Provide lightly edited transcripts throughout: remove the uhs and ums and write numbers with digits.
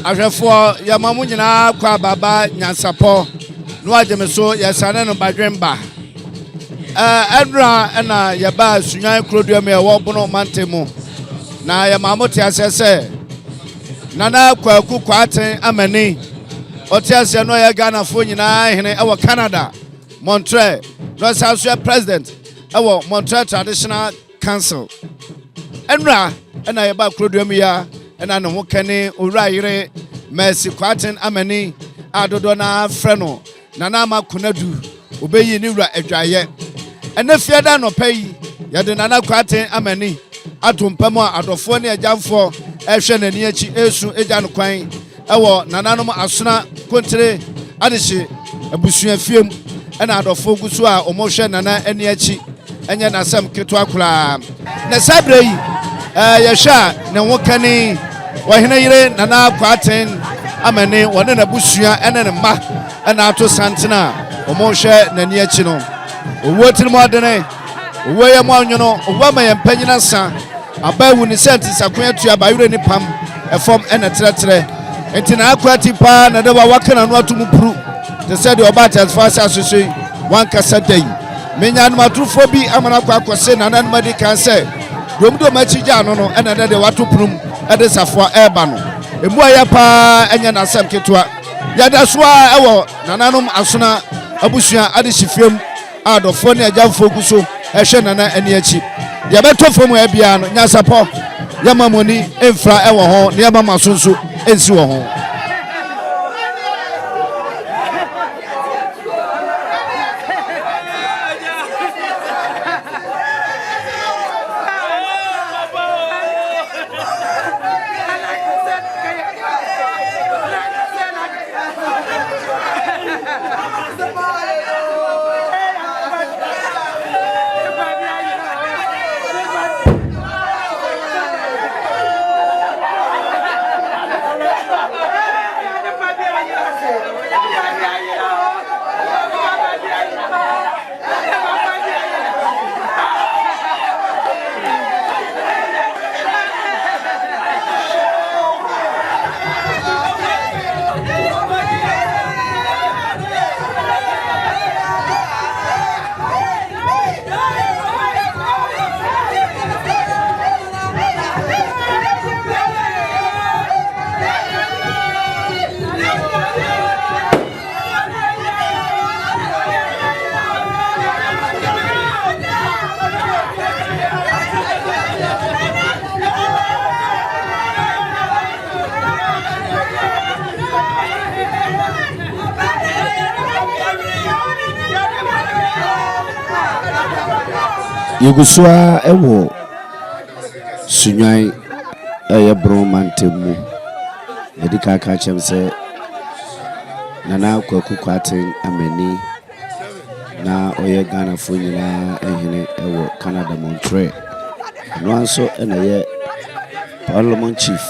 Ahwefo ya mamu nyina kwa baba Nyansapo no ajemeso ya sane no badwemba Edra na ya ba Sunyani krodua me wo bono mantemu na ya mamu te asese nana Kwaku Kwarteng Amanin ote ase no ya Ghana fo nyina Hene ewo Canada Montreal no saso president ewo Montreal Traditional Council Edra na ya ba krodua me ya ena no ho kane owurayire Mercy Kwarteng Amanin adodo na freno nana makunadu obeyi ni wura adwaye ena fiada no payi yade nana Kwarteng Amanin atompam adofo ne ajanfo ehwe nani achi esu eja no kwan ewo nananom asona Kontire adehye abusua fiem ena adofo gusu a omohwe nana ani achi enye nasam keto akura na sabre yi yehwa ne ho kane Hene yire nana Kwarteng Amanin wone na busua ene ne ma ena ato santina omohwe nani achi no owo tiri mo dene owo ye mo anwono owo ma ye mpanyina sa abawu ni senti sakon atua bayure ni pam efom ena tretre enti na akwati pa na de wa wakana no atum puru te said the obat as far as so one kasa dai menya no matrufo bi amana kwa akose na nan madi kan se domdo machija no no ena de watu purum ede safo eba no emu aya pa enya na asem ketwa yada soa ewo nananom asona abusua ade hifiem adofo ne agafo guso ehwe nana ani achi ya beto fomu ebia no Nyansapo ya mamoni emfra ewo ho ne mama sonso ensi wo ho Yuguswa ewo Sunyani bro mantemu edika ka chemse nana Kwaku Kwarteng Amanin na oye Ghana fo nyina Hene ewo Canada Montreal no anso ena ye Parliament Chief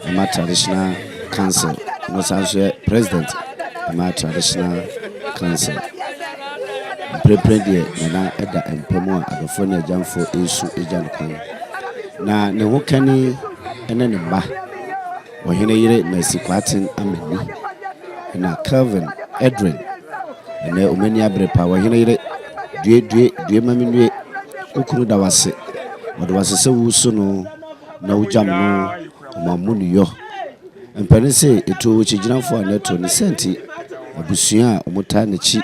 ama Traditional Council no sanso President ama Traditional Council prepare na eda empemo adofo na ajanfo esu ejan kwan na ne ho kani ene ne ba Hene yire Mercy Kwarteng Amanin na Calvin Edrin ene omani abrepa Hene yire due maminwe okuru da wase odo wase se wuso no na ujam no mamunu yo empene se eto wo chigirafo aneto ne senti abusua omota na chi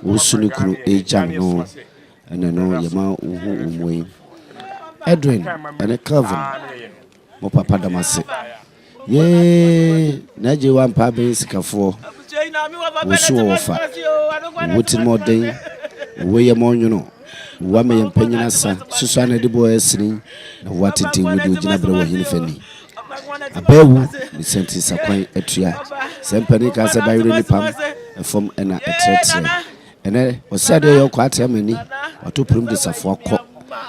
wosuni kunu ejam no ene no yema uhu umwe Edwin ene Calvin mo papa damase ye naje wan pa be sikafo wosu wofa woti moden wo ye monwono wa me yempanyina sa susu na de bo esini na watete wodi ogina bre Hene fani abawu ni senti sakwan atua sempani ka se bayure ni pam from ena etrete ene osade yo kwate amani otoprum de safo akọ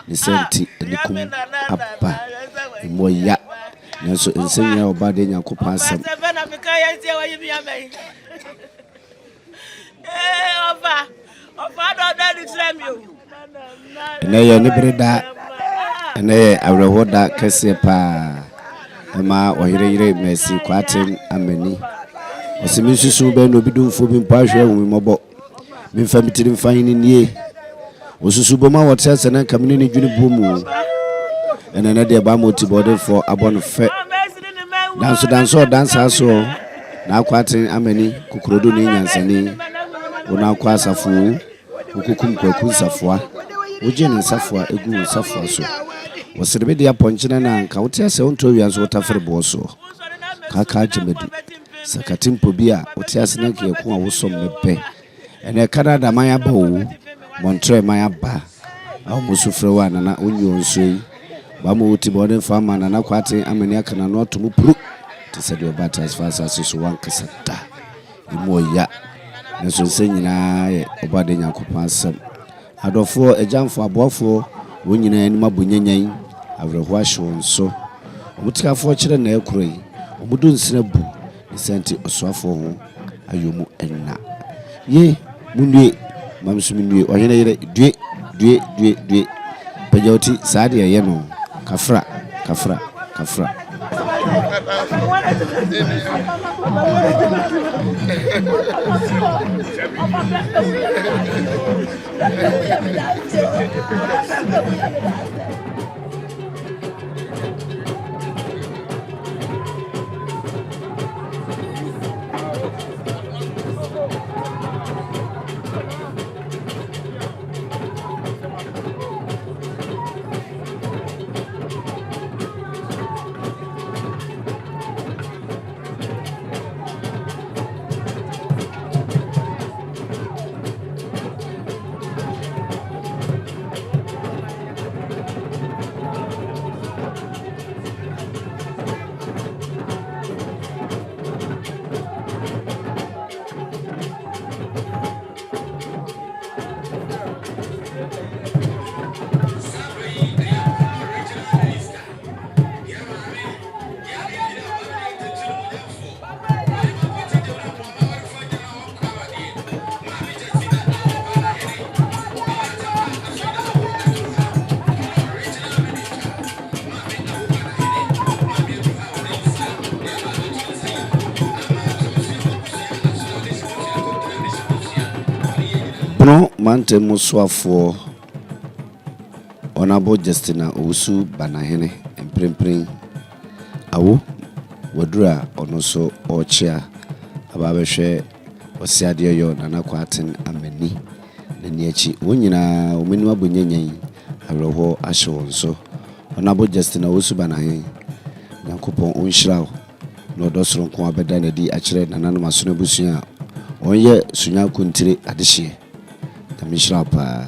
ne senti enikum abba moya nanso ensenya obade nyakopa asem ene ye ne breda ene ye awrehoda kese pa ema oyire Mercy Kwarteng amani osimi susu be no bidumfo bi mpahwe wo mobo mi famitiri mfanyini nie osusu boma wote sene kamini ni dwuni bomu ene ne de ba moti body for abon fe danso aso na Kwarteng amani kukurodo ni nyansani wona kwa safu ukukum Kwaku safua oje ne safua egu safua so wosirebe de aponchina na nka wote ase onto wianso wotafere boso kaka jemedu sakatimpo bia wote ase na ke ko awosom mebe ene Canada maya ba o Montreal maya ba aw musufre wa na onyo nsoi ba mo wuti bode fa ma na Kwarteng amani aka na no atomu pru te se de obata as far as so wan kasata imoya nso senyina ye obade nyakopa asem adofo ejamfo abofo wonyina enima bonyanyan awreho ahwo nso omutikafo kire na ekuroi omudu nsina bu senti oswafo ho ayomu enna ye munue mamsuminue ohene yire due pejoti saade ye no kafra no mante musuafo onabo Justina Owusu bana Hene emprempren awo wadura onoso ochia ababehwe osiade yo na Kwarteng amani nani achi wonyina omeni abonyanyan awreho ahwo nso onabo Justina Owusu bana Hene yankopon onhyirawo no dosoro nko abeda na di akire nananum aso na busua onye Sunyani Kontire adehye Mishrapa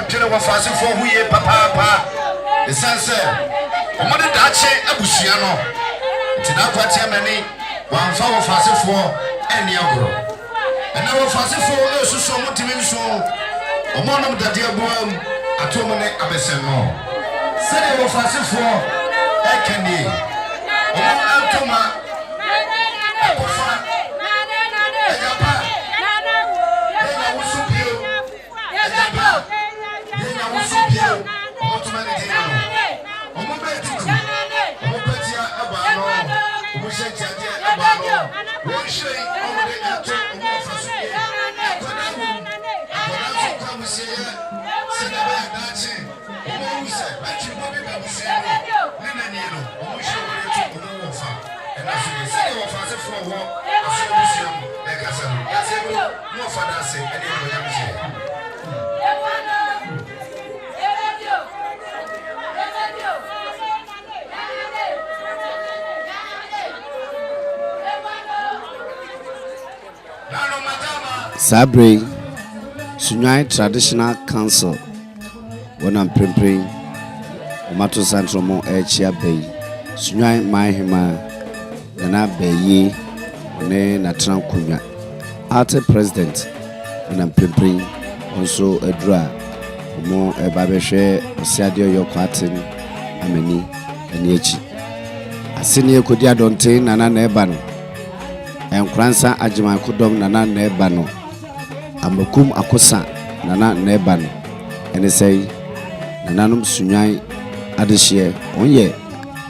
dwene wɔ faase fo hu ye papa esanse ɔmo de daakye abusua no nti na Kwarteng Amani wɔamfa wɔ faase fo ɛne agoro ɛna wɔ faase fo esusu ɔmo timi nso ɔmo nom dade aboam atom ne abɛsɛn no sɛde wɔ faase fo ɛkɛni ɔmo antoma ɛkɔfa ɛyapa ɛna wosupio ɛyapa ɛna wosupio ɔmo tuma ne dina no ɔmo bɛtutu ɔmo bɛtia ɛbaano ɔmo hyɛ ntiadeɛ ɛbaano wɔn hyɛ ɔmo de ɛto ɔmo ɔfa so yɛ akɔda mu akɔda nso kɔ amusiɛ sɛdeɛ bɛyɛ daakye ɔmo awu sɛ bɛtwi bɔ bi bɛbusua no ne nani no ɔmo hyɛ wɔn ɛto ɔmo wɔ fa ɛna so yɛ sɛdeɛ wɔ fa asefoɔ wɔ aso abusua mu ɛkasa no yɛsɛ no mo ɔfa da ase ɛne ɛwɔ yam hyɛ Sabre Sunyani Traditional Council Wonam Prempren Omato Santromo Echia Bay Sunyani Mahima Nana Baye One Natran Kunya Arte President Wonam Prempren also Edra Omo Ebabeshe Osiadio Yo Kwarteng Amani Eniechi Asini Kodia Donte Nana Nebano Enkransa Ajima Kodom Nana Nebano Amakum akosa nana neban ene sei nananum Sunyani adehye onye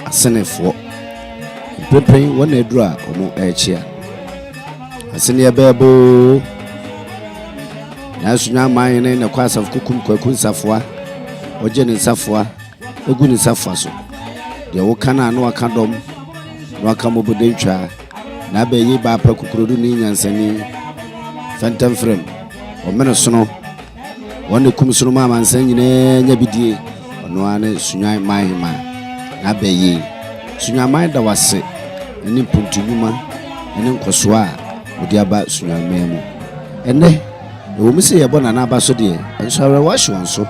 asenefo pepen wona edura omo echia asene yebebo na Sunyani manyene na kwasa kukum Kwaku nsafoa oje ne nsafoa egu ne nsafoa so de wo kana na waka dom na waka mobodentwa na abayi ba pa kukurodu ni nyansani phantom frame omene sono wonne kumsunu ma mansan nyine nya bidie ono ane Sunyani mahima na abayi Sunyani man da wase ene puntunuma ene nkosoa odi aba Sunyani memu ene wo mi se yebo na aba so de enso awre wa hwe wonso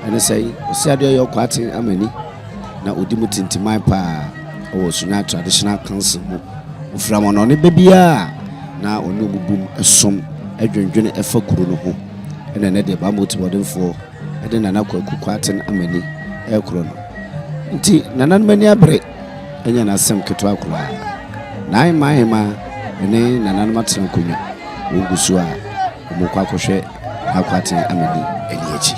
ene sei osiade yo Kwarteng Amani na odi mutintimai pa o Sunyani Traditional Council mu oframo no ne bebia na onu bubum esom adwendwene efa kuro no ho ene ne de ba motibodemfo ede nana Kwaku Kwarteng Amani ekuro no nti nana mani abre enya na asem keto akura na mahima ene nana matran kunya wogusu a omokwa akohwe Kwarteng Amani eniechi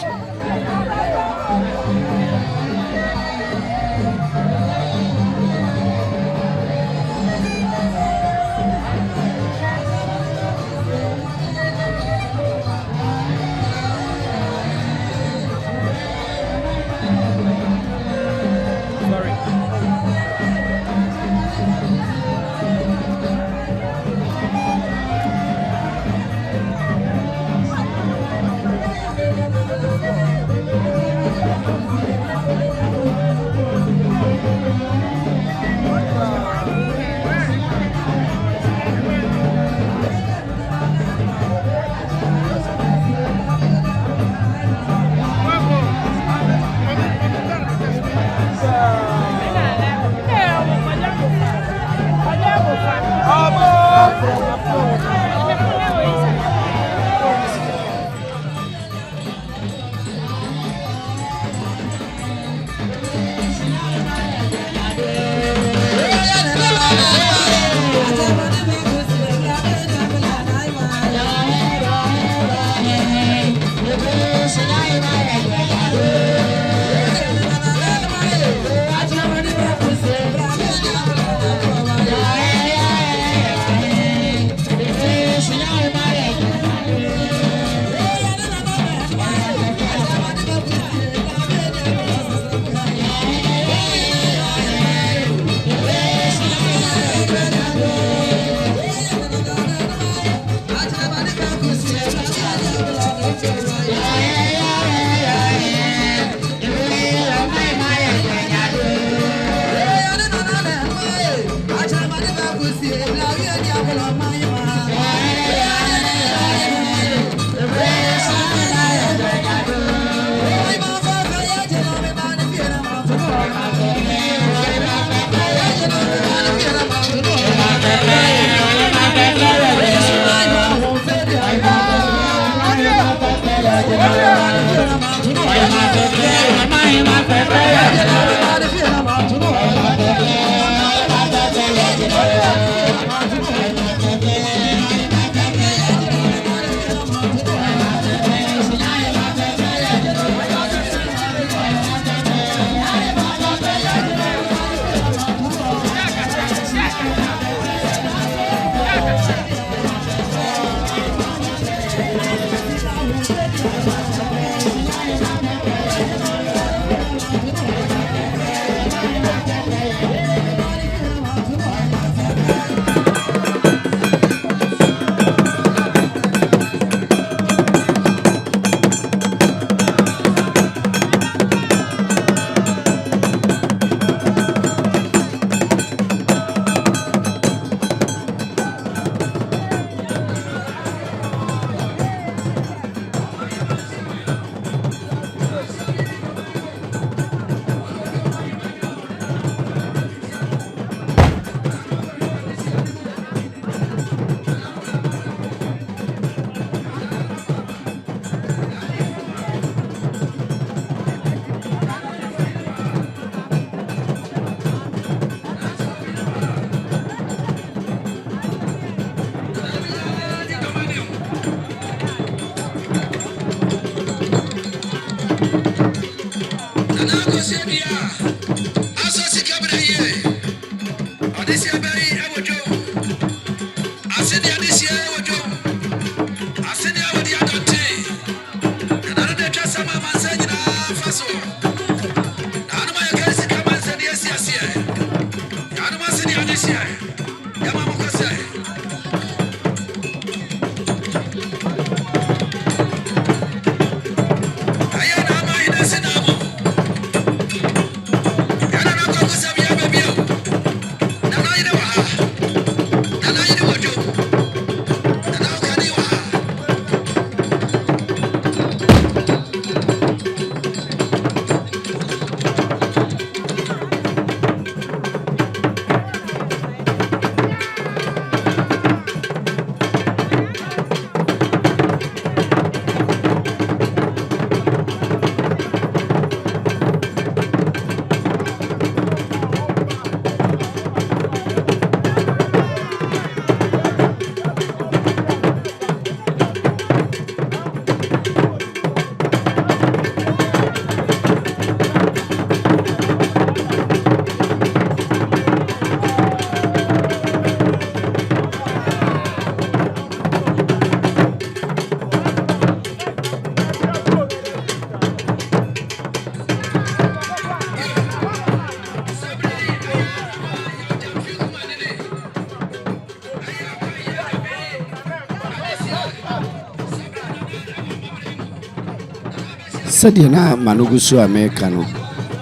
Sadia na manugusu America no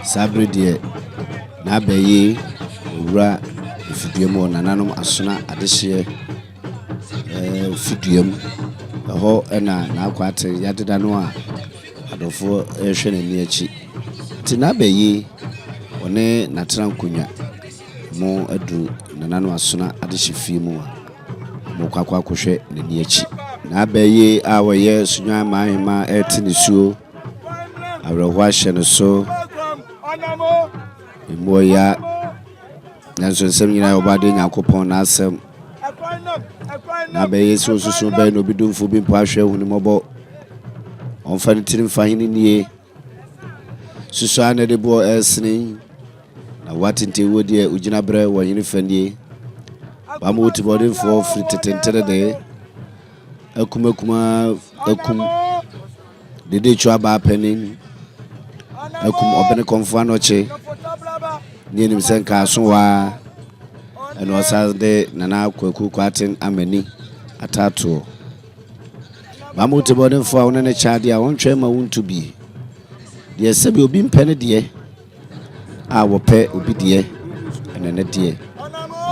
sabre de na bayi owura ifiduem nananom asona adehye fiduem ho na akwate yadeda no a adofo ehwe nani achi ti na bayi one na trankunya mo adu nananom asona adehye fi mu mo kwakwa kohwe nani achi na bayi a woye Sunyaniman ma etinisuo awrehwahye no so imoya nanso nsem nyina obade Nyankopon na asem na be susu be no bidumfo bi mpo ahwe hunu mobo onfa ntirim fahini nie susu ane de bo esni na watinte wodi ugina bre wo yini fanie ba mo utibode mfo free tetentere de akum dede chwa ba penin akum obene konfo anoche ni enim senka asowa eno asade nana Kwaku Kwarteng Amanin atato ba mo te bode mfo a wona chade a wontwe ma wontu bi de sebi obi mpene de a wope obi de enene de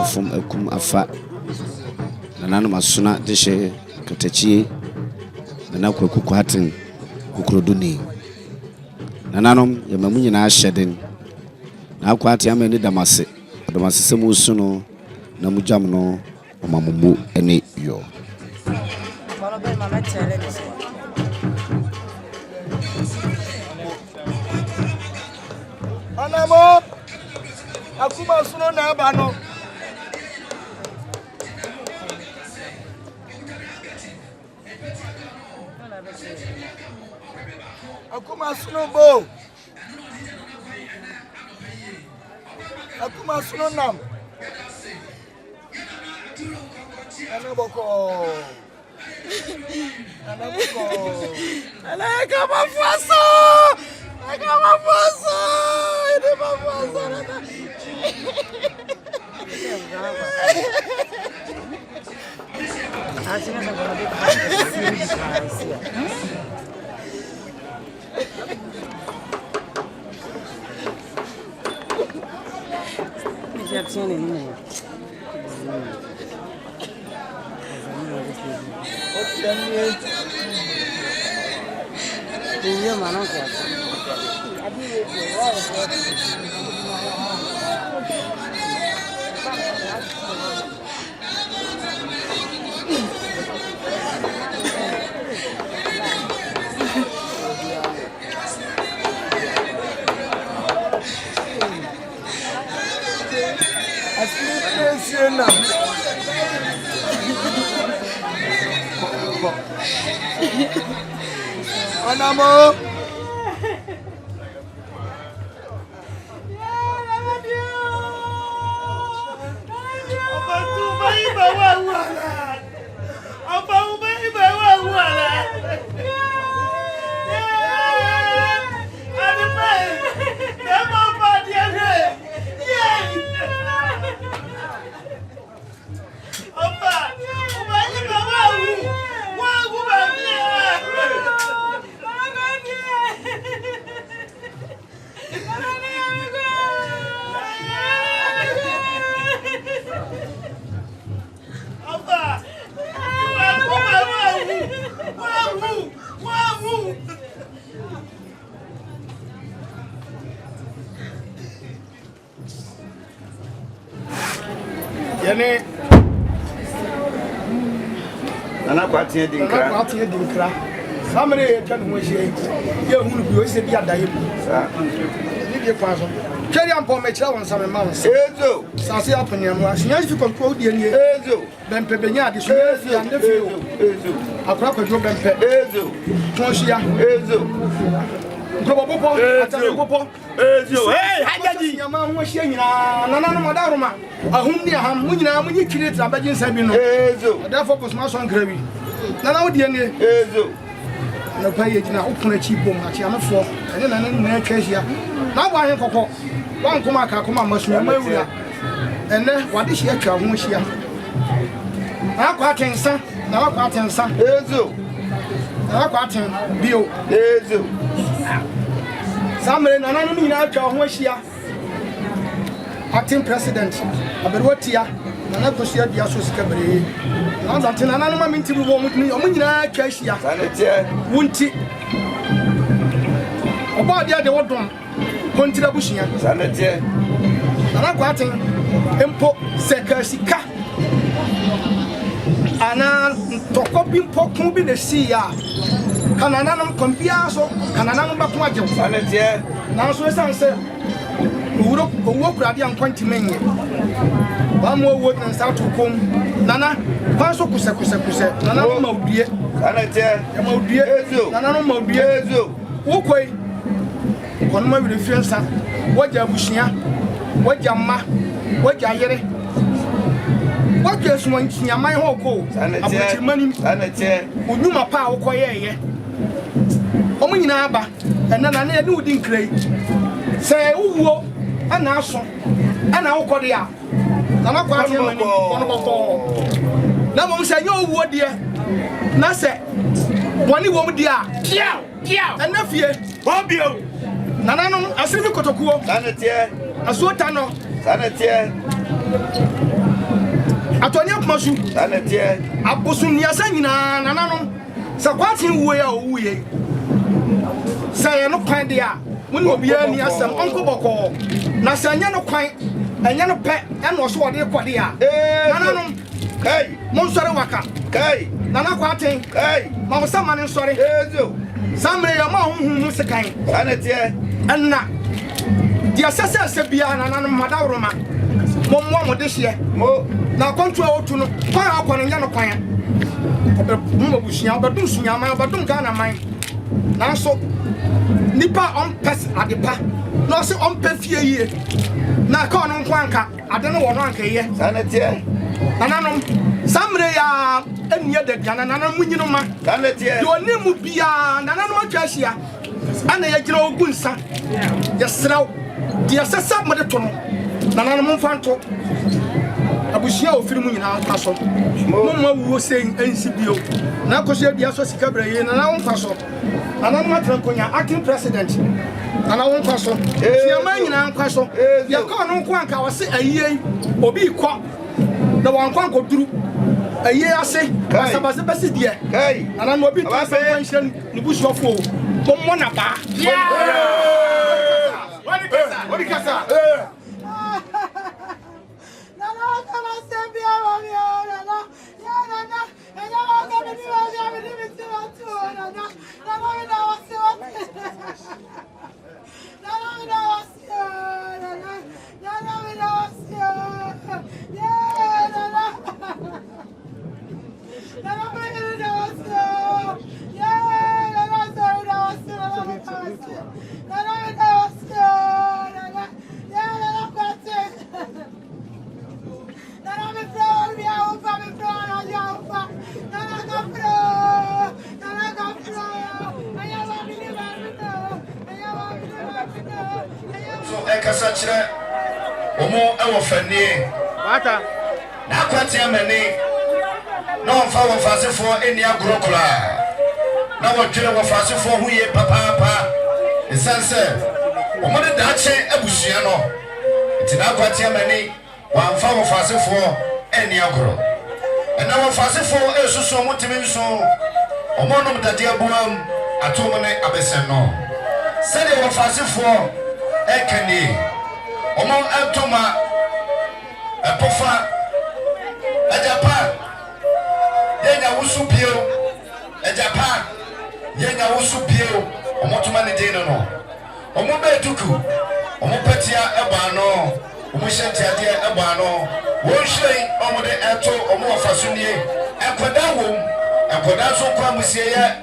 ofum akum afa nana no masona de hye katachie nana Kwaku Kwarteng ukroduni nananom yemamu nyina ahyeden na Kwarteng Amanin damase semu no na mujam no omamumu ene yo Anamo akuma suno na aba no akuma suno bo akuma suno nam anaboko anakama faso ide mafaso asina sabana de Anamo Hene Nana Kwarteng dinkra samre e twa no hye ye hunu bi o se bi adaye bu sa ni bi kwaso tweri ampo me kira won same ma won Ezo sase apanya no ahia fi kontrol die ni Ezo bempe benya ade so ezo ande fi o Ezo akra kwadwo bempe Ezo tonhia Ezo Popo atare popo Ezo hey hajaji nyama ho hye nyina nana no madaroma ahumni aham munyina munyi kire tra bagin sabi no Ezo therefore posma so nkrawi nana wo die ni Ezo na pa ye gina opuna chi bom ati amefo ene nana na twahia na bo ahen kokko wan kuma ka kuma masu ma wura ene wade hia twa ho hia na Kwarteng sa na Kwarteng sa Ezo na Kwarteng bio Ezo samre nana no nyina twa ho hia acting president aberwatia nana kosia bia so sika bere na dante nana no ma minti bu bo mutuni o nyina twa hia Sanete wunti oba dia de wodon Kontire bushia Sanete nana Kwarteng empo sekasika ana toko bi pokun bi na si ya kanana no kompia so kanana no bakun aje Sanete na so esanse owo kurade ankwanti menye ba mo wo na sa to kom nana ba so kusa nana no maudie Sanete ya maudie Ezo nana no maudie Ezo wo koi kono ma bi fiansa waja bushia waja ma waja yere waja suman nyaman ho ko Sanete Sanete onyuma pa wo koyeye omo nyina aba enana na ye ne udi nkrai se uwo ana aso ana wo kode a nana Kwarteng mani kono boko na mo se nya uwo de na se boni wo mu de a kiao ana fie bobio nana no asiri kotokuo Sanete asuota no Sanete atonya kumasu Sanete abosun niasa nyina nana no se Kwarteng wo ya owu ye se no kwan de a woni obi ani asem onko boko na se anya no kwan anya no pe e no so wode kwade a nana no kai mon sore waka kai nana Kwarteng kai ma wo sama ne sore Ezo samre ya ma hu sekan Sanete enna Dia sasa sebia na na madawroma. Mo mo de hye. Mo na kwantu a otu no. Kwan akwa nya no kwan. Mo busunya obadum Sunyaniman obadum Ghanaman. Na so nipa on pes adepa. No se on pe fie yie. Na ka ono nkwanka ade no wo no anka ye. Sanetie. Nananom samre ya eniye de gana nananom nyino ma. Sanetie. Yo nemu bia nananom atwa hia. Ana ya gira ogunsa. Ya sraw. Dia sesa mo de to no. Nananom mfanto. Abushia ofiri mu nyina nkaso. Mo ma wo sen ensibio. Na koso dia so sika braye nananom mfaso. Nananom atrankonya acting president. Nana won kwaso. Sunyaniman nyina nkaso. Ya ka no nko anka wose ayiye obi kwa. Na wan kwan ko duru. Ayiye ase. Asabase bese die. Nana no obi twa san hyen ni busuofo. Mo na ba. Wani kasa. Nana kama sembia mami nana. Ya nana. Enya wanga bini wanga bini biti watu nana. Nana mina wasi wati. Nana mina wasi nana. Nana mina wasi. Yeah nana. Nana mina wasi. Yeah nana sorry nana wasi nana mina wasi. Nana mina wasi nana. Yeah nana Kwarteng. Nana me pro mi aupa me pro na aupa. Nana ka pro. Nana ka pro. Ayawa mi ni ba mi to. Ayawa mi ni ba mi to. So ekasa kire omo ewo fani Mata. na Kwarteng amani na on fa wo fasefo eni agrokura na wo twere wo fasefo hu ye papa esanse omo de dache abusua no ti na Kwarteng amani wa fa wo fasefo eni agro na wo fasefo esusu mo timi nso omo no mdade abuam atomo ne abesen no sede wo fasefo ekani omo atoma apofa ajapa yenya wusupio ajapa yenya wusupio omo toma ne dino no omo betuku omo patia eba no omo hyente ade eba no wo hwei omo de eto omo wafasonie akoda wom akoda so kwa musie ye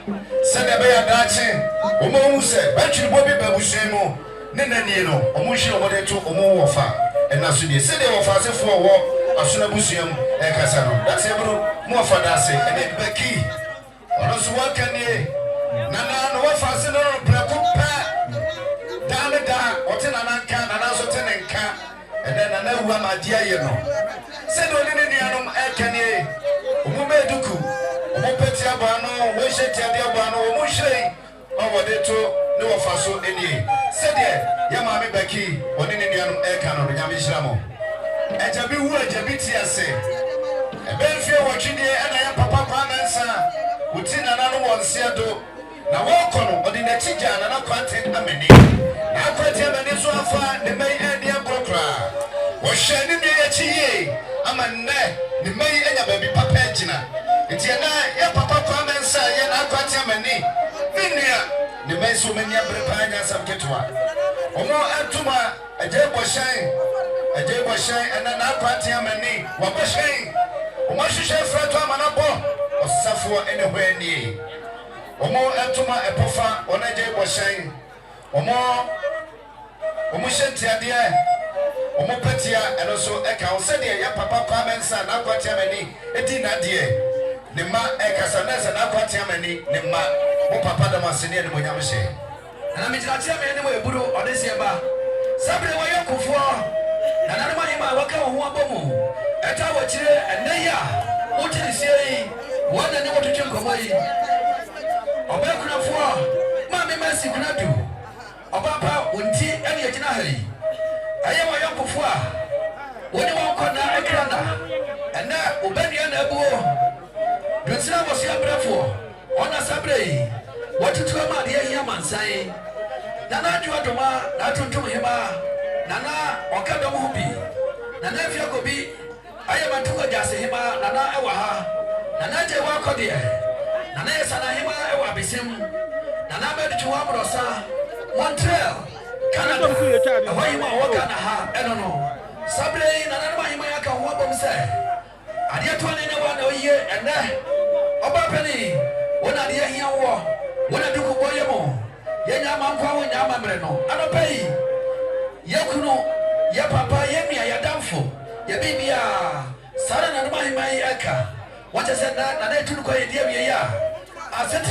sede be ya dache omo hu se batwiri bo bi babusuen mu ne nani no omo hwei omo de to omo wafa ena so die sede wafasefo wo asuna busuam ekasa no dase bro mo wafa dase ene beki ono so wakanie nana no wafase no preko pa dale da otena nanka nana so tenenka ene nana wu amadi aye no sede oni ne nianom ekanie omo meduku omo petia ba no wo hyeti ade ba no omo hwei owo de to ne wafaso enie sede ya maame beki oni ne nianom eka no nyame hyira mo ejabi wu ejabi ti ase ebenfie wotwide ana ya papa kwa mensa uti na nanu wonse do na wokono odi na chija na Kwarteng amani na Kwarteng amani so afa ne mai edi abrokra wo hwe ne ne ya chiye amanne ne mai enya baby papa gina enti na ya papa kwa mensa ya na Kwarteng amani minia ne mai so mania brepa nya samketwa omo atuma ajebo shan and na Kwarteng amani wa boshen omo hwehwe frato amanabo osafo anywhere ni omo atuma epofa onaje boshen omo hyente ade omo patia eno so eka o sede ya papa kwa mensa na Kwarteng amani edi na de ne ma eka sanesa na Kwarteng amani ne ma mo papa da masene ne mo nyamhye na me jira tia me ne mo eburu odese ba sabre wo yakofo na na ma hima waka ho abomu eta wo kire enaya wo tiri sei wona ne wotu twenkomo yi obakunafo ma me masi kunadu obapa wonti ene yagina hari aye wo yakofo a woni won kona ekrana ena obania na abuo dwensira bo sia brafo ona sabre yi wotutu ma de ahia mansan na na adwo adoma na tuntum hima nana okada mo bi nana afia ko bi aye matuko jase hima nana ewa ha nana je wa ko de nana yesa na hima ewa bisim nana bedu wa brosa Montreal Canada. Why you walk on a I don't know. Sabre, another man I can walk on say. I did 21 a year and then about penny. When I hear you war, when I do Boyamo, Yamam, Yamamreno, I don't pay. Yakuno, ya papa, Yemi, ya downfall. Ya baby, Saran and my Eka. What I said that, and I took away the I said,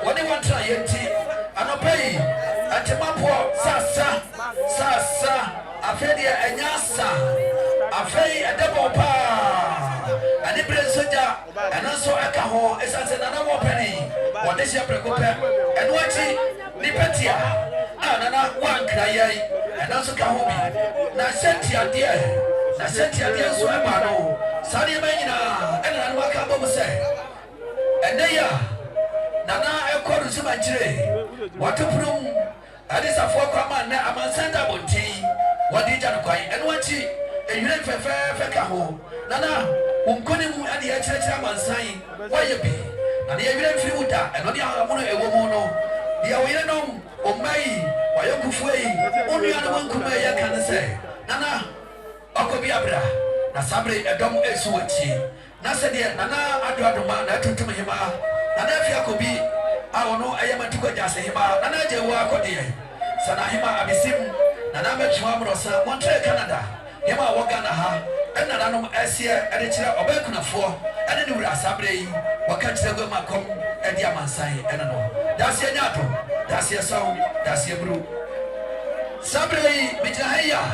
what do you want to try? I don't pay. At the Mapo, Sasa, Appiah, and Yasa, Appiah, a double pa, and the Presoja, and also Akaho, as I said, another penny. What is your precope? And what's it? Nipetia, and one cry, and also Kahomi. Now, Sentia, dear, now Sentia, dear, Swabano, Sadia Manina, and I'm Wakabo say. And they are. Nana according to my tree. What to prove? I is a four command. I'm a sender of tea. What did you quite? And what she? And you for fair Caho. Nana, couldn't at the HM sign. Why you be? And the evident food and not the other woman. The Awano, or May, why you could way. Only other one could be, I can say. Nana, Okobi Abra. Nasabre, a dom is what she. Nasa dear, Nana, I draw the man that took to me. And if you could be, I don't know, I am a tuka just him, and I just walk on the Sanahima Abisim, and I'm a Chwamrosa, Montreal, Canada. Yama Waganaha, and I don't know, Asia, and it's a Bekuna for, and then you are Sabre, Wakachego Macom, and Yamansai, and I know. That's your Nato, that's your song, that's your brew. Sabre, Mijahaya,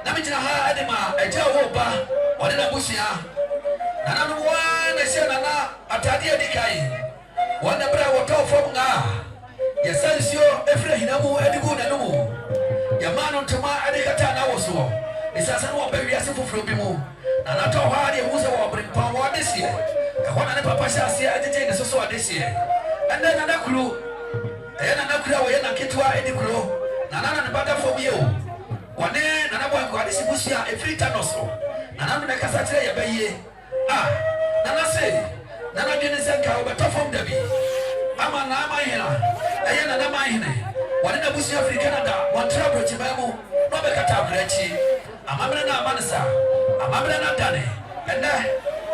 Namijaha Adema, a Jawoba, or in a Busia. And I'm one, I said, Atadia Dikai. One the bravo talk from Ga. Yes, I see every Hinamu and the good and your man on Toma Adikatana was so. It's as I want baby as a full bimu. And I told her it was a bring power this year. I want a papa shall see the so this year. And then another crew. And another crew, and a kitwa and the crew. Nana and butter for you. One day, another one got this bushia a free ton or so. And I'm the Casatria Bay. Nana say, Nana didn't send cow, but from Debbie. I'm an Amanin, I am an Amanin. One in the bush of Canada, one trouble to Babu, Robert Brechi, Amabana Manasa, Amabana Dane, and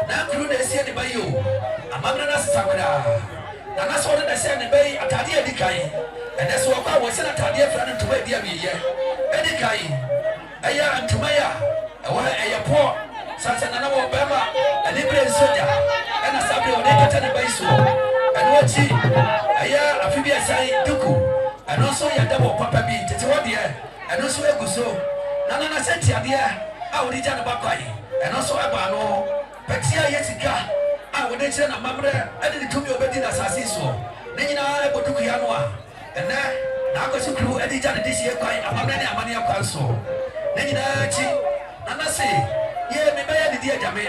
now crew they see the bayou, Amabana Sakura. Nana saw that I sent the bay at Tadia Dikai, and that's what I was in a Tadia friend to wait the Edikai. Aya and Tumaya, a poor. Such another Bama, a liberal soldier, and a sabri or a by so. And what she, a Appiah say, Duku, and also your double papa beat, it's what dear, and also a guso. Nana sent you dear, I would return about by, and also a bano, Petia Yesica, I would return a mamma, and it took me obeying as I see so. Then I put to Kianoa, and then now go to crew editor this year by a money of council. Then Nana say, yeah, me buy the dear Jamie.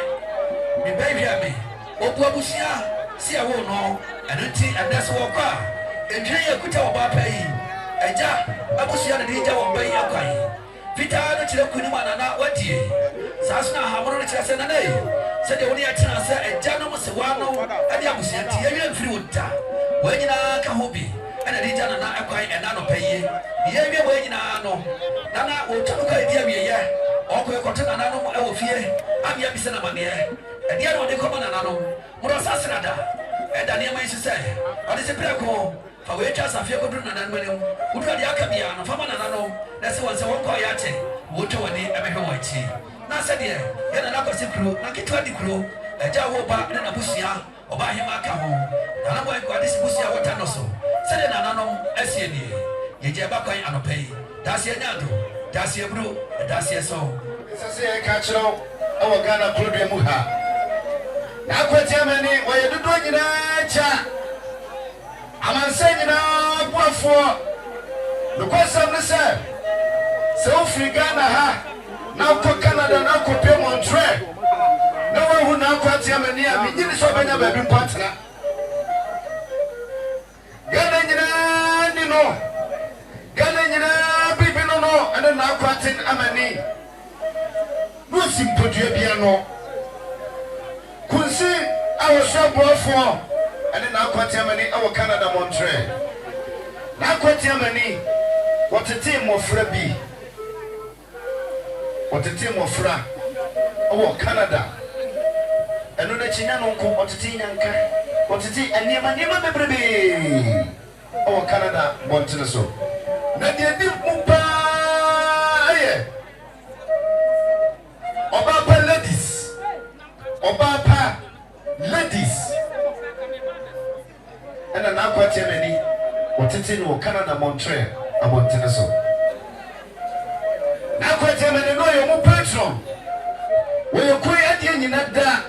Me baby, me. Obuabusia, see a woman, and that's what and Jay Kuta Bapai. And Ja, Abusia, the Dija of Bay Akai. Vita, the Chilakunima, and what ye? Sasna, Hamon, and a said the only chance, and Jano was a one, and Yabusia, Tiavian Fruta. When you are Kahobi, and a Dija and Akai, and Nano Pay. Yeah, when you know, Nana will talk idea. Oko kote na nano ewo fie ami abise na mane e dia no de koma na nano muro sasrada e da ne mai sise o de se preko fa we twa safie ko dun na nano manem wudu de aka bia no fa ma na nano na se won se won ko ya che wo to woni e be hwe wachi na se de ye na ko se kro na kitwa di kro e ja wo ba na busia oba hema ka ho na na boy ko de se busia wota no so se de na nano asie ni ye je ba kwan anopai da se nyato. That's your bro, that's your song. It's a catch all our Ghana program. Now, quite many where you do it. I'm saying now, what for the question is, so free Ghana, now for Canada, now for Montreal. No one who now quite many, I mean, so many have been partner. Ghana, you know. Ghanaian people know, and then now Kwarteng Amanin. No simple piano. Could see our shop for, and then now Kwarteng Amanin, our Canada Montreal. Now Kwarteng Amanin, What a team of Frebi. What a team of Fra. Oh, Canada. Another Chinano, what a team Yanka. What a team and Never baby. Oh, Canada, want to so. Nadia did Mupa. Obapa ladies. Obapa ladies. And an aqua temeni. What a team Canada, Montreal. I want to so. Now, quite a minute, no, you're more patron. When you're quiet, you're not that.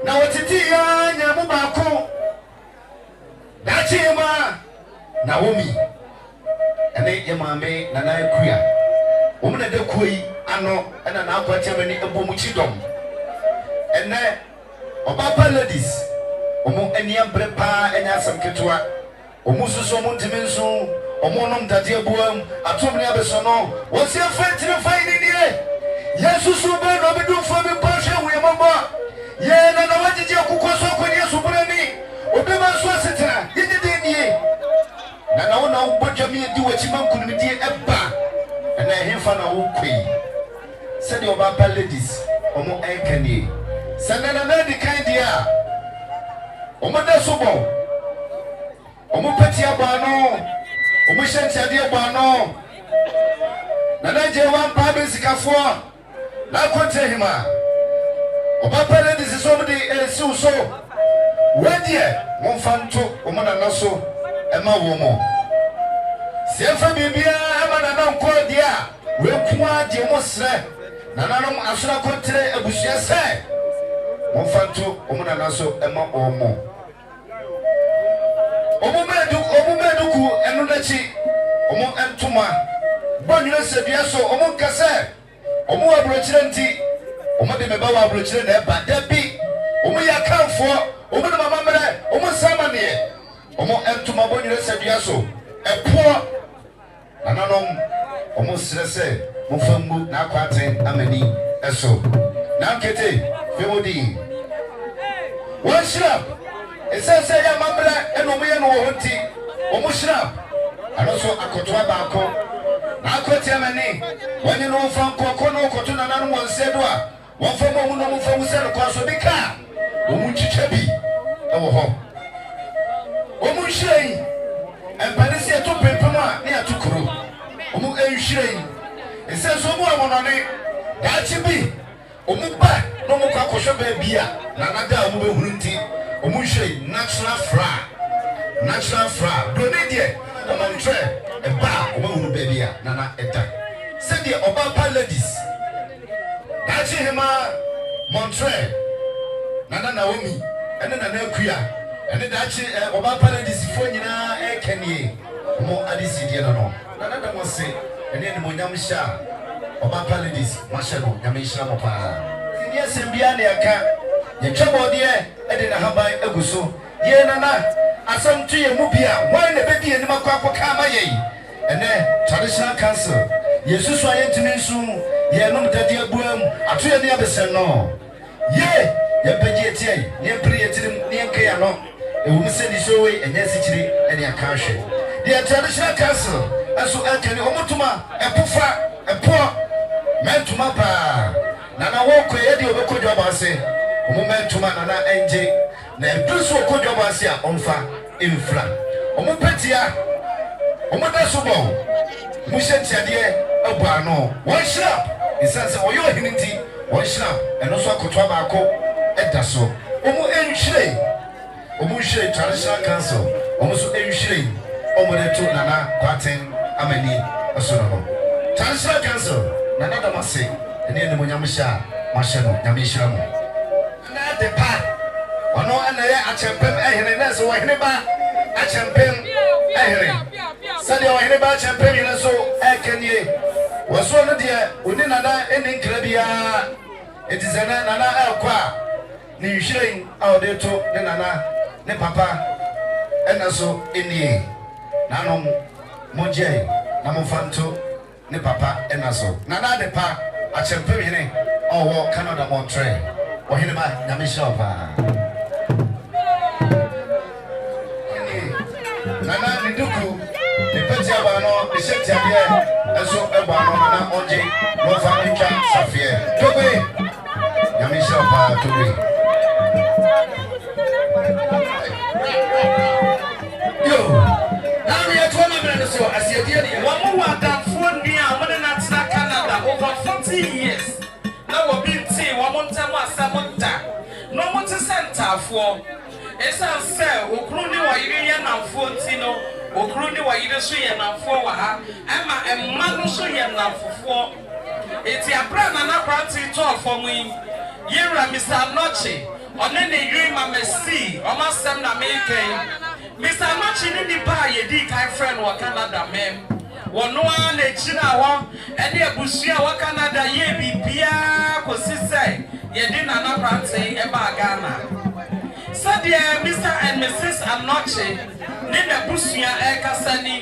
Now, what's it here? You're more back. That's him, Naomi. And they, your mammy, and I queer. Woman at the Kui, I know, and an aqua temeni, a bomuchidom. And then, Obapa ladies, Omo any brepa and some ketua, Omusu Somon Timensu. Omonum Tatia Buam, Atomni Abesono, what's your friend to find in here? Yes, Susuba, Robidu for the Pasha, we remember. Yen and I wanted your Kukoso when you're Supremi, Obama Swasita, in the day. And I know what you mean do what you man could be a bar, and I hear from a queen. Said your Baba ladies, Omo Ankani. Send another kind dear. Omada Subo, Omo Petia Bano. Omushan Sadia Bano Nanaje one Pabisika for La Quantehima Obapa this is somebody so where dear Monfanto Omana Naso Emma Womo Sefa Bibia Amana Call dear Wilkuma Demosre Nanam Asura Kontire Abusia say Monfanto Omana Naso Emma Omo Omumeduku enudachi omo entuma bonyo sebia so omo kase omo abrochire nti omo de meba wa abrochire na eba da bi omo yakanfo omo de mama mere omo samane omo entuma bonyo sebia so epo nananom omo srese mo fambu na Kwarteng Amanin eso na kete femodi one shop. It says, "Say, Mamma, and we are no hunting, Omushra." And also a Kotua Bako. Now, Kwatemani, when you know from Kokono, Kotuna, and one said, one from one from Said Kwasubika, Omuchichabi, oh, Omushay, and Panesia to Pepama near to Kuru, Omu Shay. It says, "Omu on it, Gachibi, Omuba, no more Kakosha Bia, Nanada Omu. Omushe natural fra donedie omontre eba omu baby nana eta said the Obapa ladies dachi hema montre nana Naomi ene nana Appiah ene dachi Obapa ladies fo nyina ekanie mo adisi die no nana da mo se ene ni mo nyam sha Obapa ladies mashano nyame hira mo pa ni asembia ne aka ye twabode e de na haban aguso ye nana asam to ye mubia wan na bedi ani makwa kama ye ene traditional council yesusu ayentimi nsu ye nom dade abuam ato ye ne abesen no ye ye beji etie ne pri etirim ne nka ya no e wo se di so we enya sikiri ene aka hwe the traditional council aso akani omutuma epofa epo mentuma pa nana wo ko ye di obekodwa base omumentuma nana enje na edusu okodwa base a omfa infra omupetia omudasobo mushentiade abuano one shop isanse oyo hinti one shop eno so akotwa baako edaso omu enhire omu hire traditional council omu so enhire omu neto nana Kwarteng Amanin asono traditional council nana damase ene ne monyamsha mashano nyamishira mo na de pa ono anaye achempem ehene na so wahene ba achempem ehene sade wahene ba achempem ina so ekenie waso no de oni nana eni nkrabia etizana nana akwa ni hwiren awde to ne nana ne papa ena so eni nanom moje na mofanto ne papa ena so nana de pa achempem hene owo Canada Montreal wahene ba nyamishira pa nana niduku The petty abano, the set here, and so abano, Oji, Mofanica, Safia. Toby, Yamisha, Toby. Yo, now we are 12 minutes so as you did. One more than 4 years, Canada over 40 years. Now we've been seeing one more time, no more to center for. It's a cell, Ukruni Wayrian and Fontino, Ukruni Wayri and Fowa, Emma and Manusuyan and for. It's a brand and a party talk for me. Yera Mr. Noche, on any dream I may see, or must send a making. Mr. Noche in the bar, ye dick, I friend, or Canada, ma'am. One a China, and the Bushia, or Canada, ye be Pia, Cosise, ye didn't party, a bagana. So dear Mr. and Mrs. Anoche, Nina Bushia, Ekasani,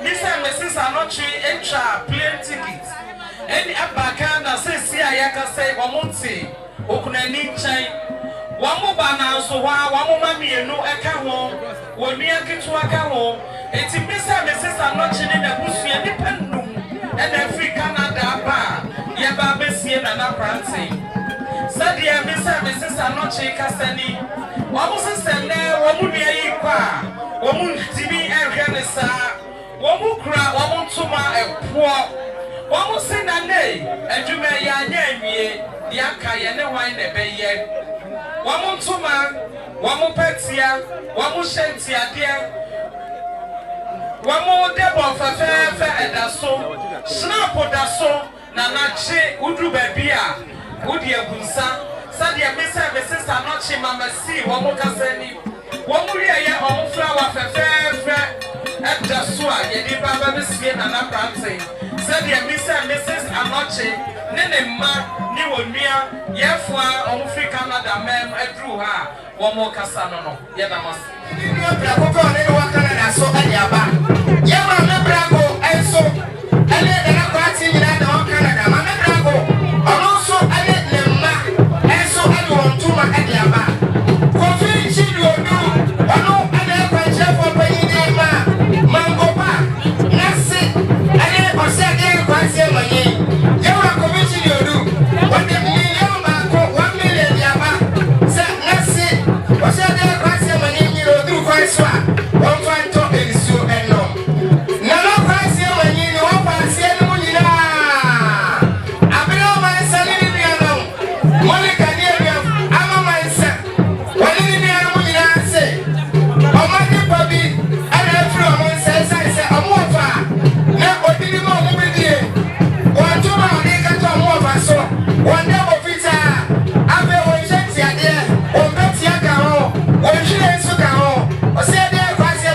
Mr. and Mrs. Anoche, extra plane tickets. Any abakana says, see, I can say, Wamonti, Okunani chain. One more banana, so one more mammy, and no account, when we are getting to account. It's Mr. and Mrs. Anoche in the Bushia, dependent, and every Canada bar, Yaba Bessie and Apranti. So dear Mr. and Mrs. Anoche Cassani. Wamu sende wamu niayipa wamu tibi erenesa wamu kra wamu tuma epo wamu sinane adwuma ya nyanwie diaka ye ne hwan ne beye wamu tuma wamu petia wamu shentia dia wamu debo fefefe edaso snap daso na nachi udu bebia udi egunsa Sadia Mrs. Anoche Mama see one more casani. One more year on flower fair at the Swa, Yedi Baba Skin and Apranti. Sadia Mrs. Anoche, Nene Ma, Niwonia, Yafwa, on free Canada, ma'am, I drew her. One more casano, Yadamas. You know, Canada, so Ayaba. Yama Brago, and so, and then I'm parting in Canada, Mamma Brago, and also I let them. Tuma Adiaba. Coffee children do. Ono ade kwaje for paying ma. Mangopa. Nasi. Ade osade kwaje manye. Yawa coffee children do. What the million ba 1 million yaba. Say nasi. Osade kwaje manye ni do do kwaiswa. One find top is so eno. Nalo kwaje manye ni one pass ye no nyina. Abiro ma sali ni ano. Monica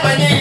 Money.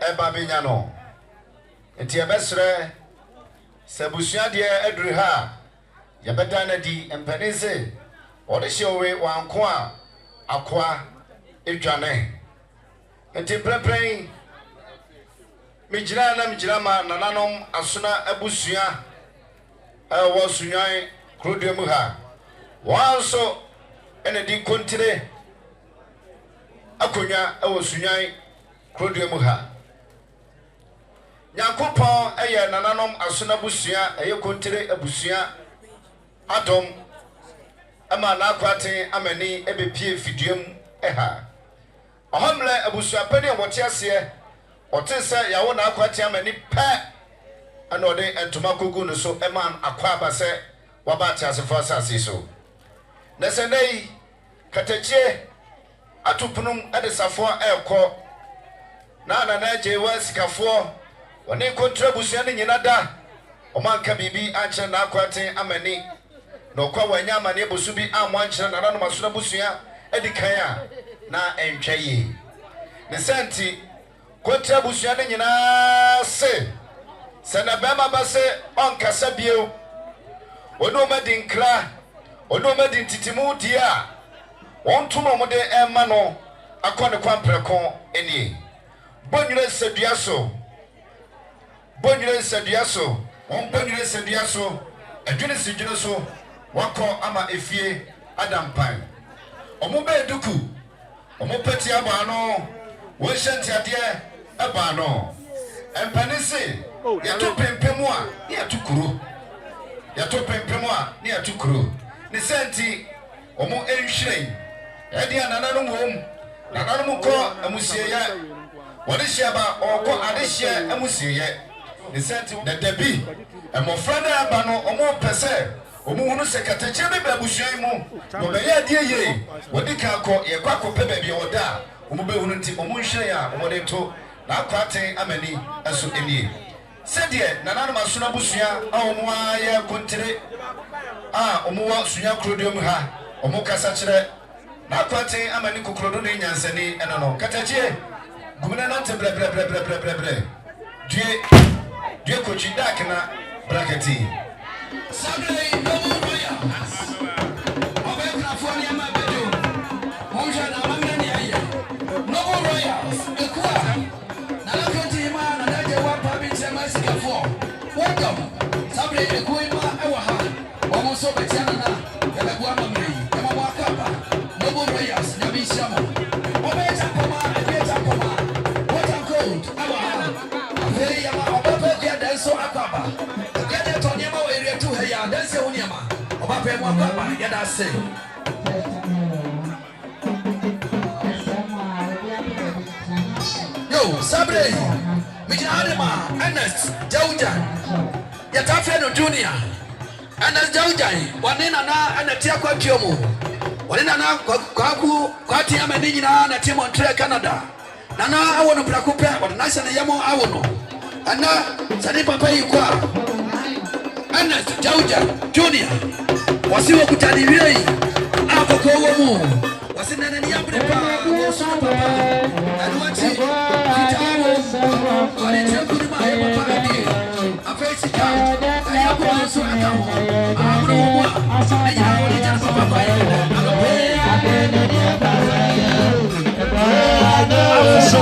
eba benya no enti ebesre sebusua de aduru ha yebeda na di Ebenezer odehyewe wanko a akwa edwane enti prepren mijira ma nananom asona abusua wo Sunyani kroduam ha wanso ene di Kontire akonya wo Sunyani kroduam ha Nyankopon eye nananom asona busua eye Kontire abusua adom ama na Kwarteng Amanin ebepie fiduam ha ohamle abusua pede wote ase otese yawo na Kwarteng Amanin pa anode entoma kogu no so eman akwa base wabati asefo asase so nesenei katachie atupunum edesafo ekọ na jewa sikafo woni kontra busua ne nyina da omanka bibi anche na Kwarteng Amanin no kwa wanya amane bosu bi amwanche na no masona busua edikan a na entwaye ne senti kontra busua ne nyina se na bema base onkasa bio ono madinkra ono madintitimu dia wonto no mode ema no akone kwampreko enie bonwire sedua so on bonwire sedua so adwene sigire so wako ama efie adampan omo be duku omo peti aba no wo hyanti ade aba no empanisi yato pempemu a ne yatukuro ne senti omo enhweren ade anananom wom nananom ko amusieye wode hyeba okọ adehye amusieye ne senti na dabi emofra na aba no omo pese omo hunu sekatache be babusua mu no be ya die ye wode ka akọ ye kwakọ pe ba bi oda omo be hunu nti omo nhweren a omo de to na Kwarteng Amanin aso enie sedie nananom asona busua a omo aye Kontire a omo wa Sunyani kroduam ha omo kasa kire na Kwarteng Amanin kokrodo ne nyansani enano katachie gumina na bre die kochi dak na bracketi sabre no moya obekra fo ni ama bedo monja na amana ni aye no moya ekua na lakoti ma na daje wa pa bi chema sikafo wodom sabre ekua ma ewa ha omo so betiana na yabegu amamre ema wa kapa no moya na bi shamo obeja koma ebeja koma what and cold ewa ha afei ya ma obepe dia denso akaba gede to niema we ere tu he ya dense uniema obape mo akaba ya da se yo sabre mijadema Ernest Jaujan ya tafia no junior Ernest Jaujan wanena na anatia kwa kiomo wanena na Kwaku Kwarteng Amanin na team Montreal Canada nana awono brakupe wana sana yamo awono ana sani papa yikwa Ernest Jaujan junior wasiwo kutaniwie akoko womu wasinana ni yabre pa wosu papa anwati kitawo wale chakuni ma papa ni afesika ayapo wosu akamo amro mwa aya wale jana papa So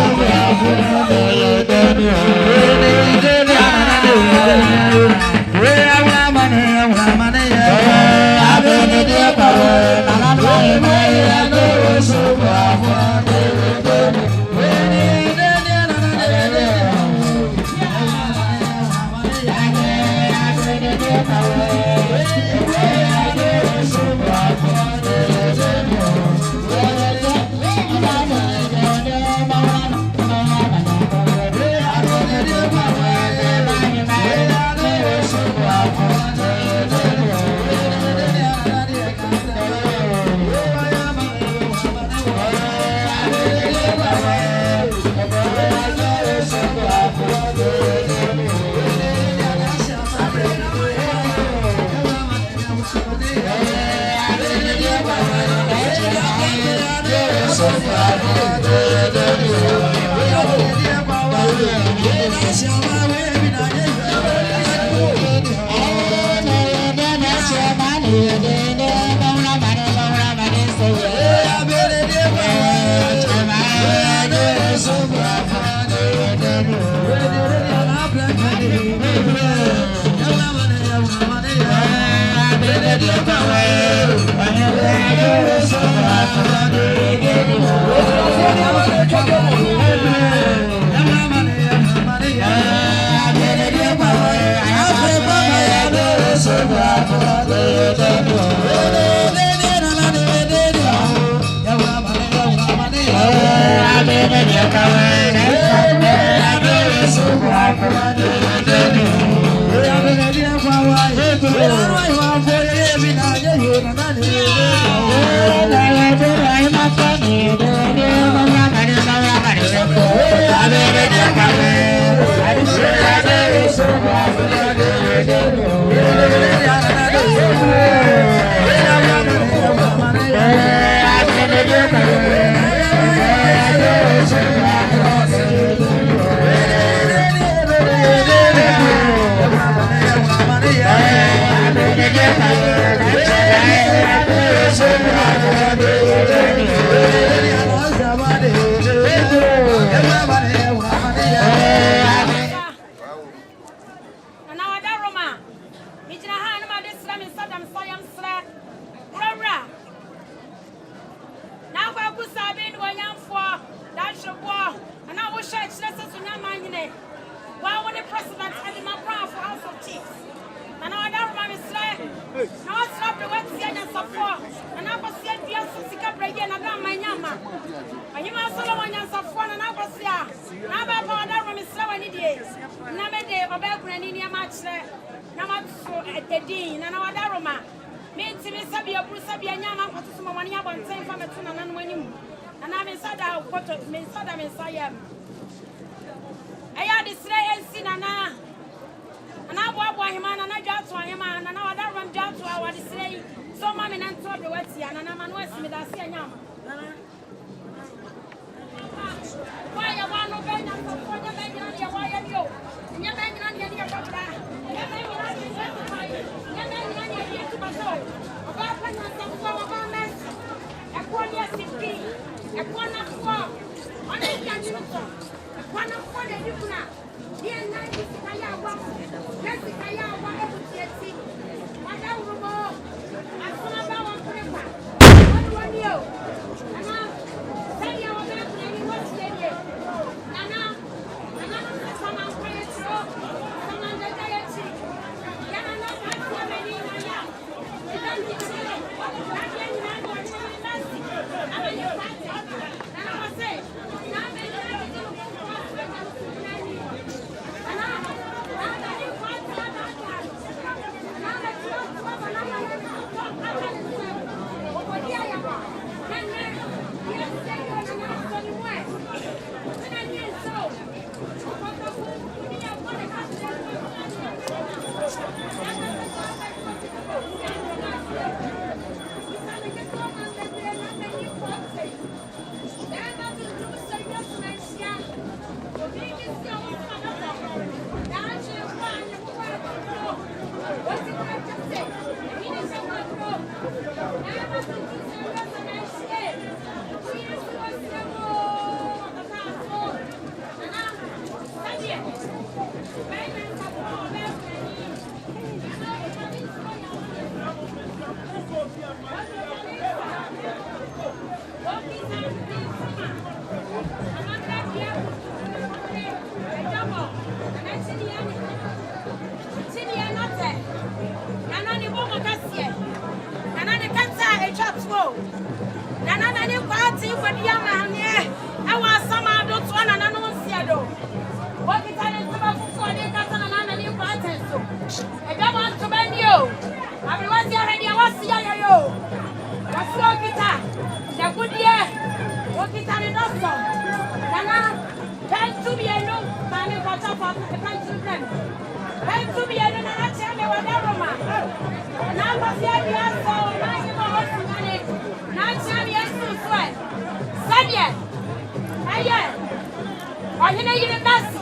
Hene University.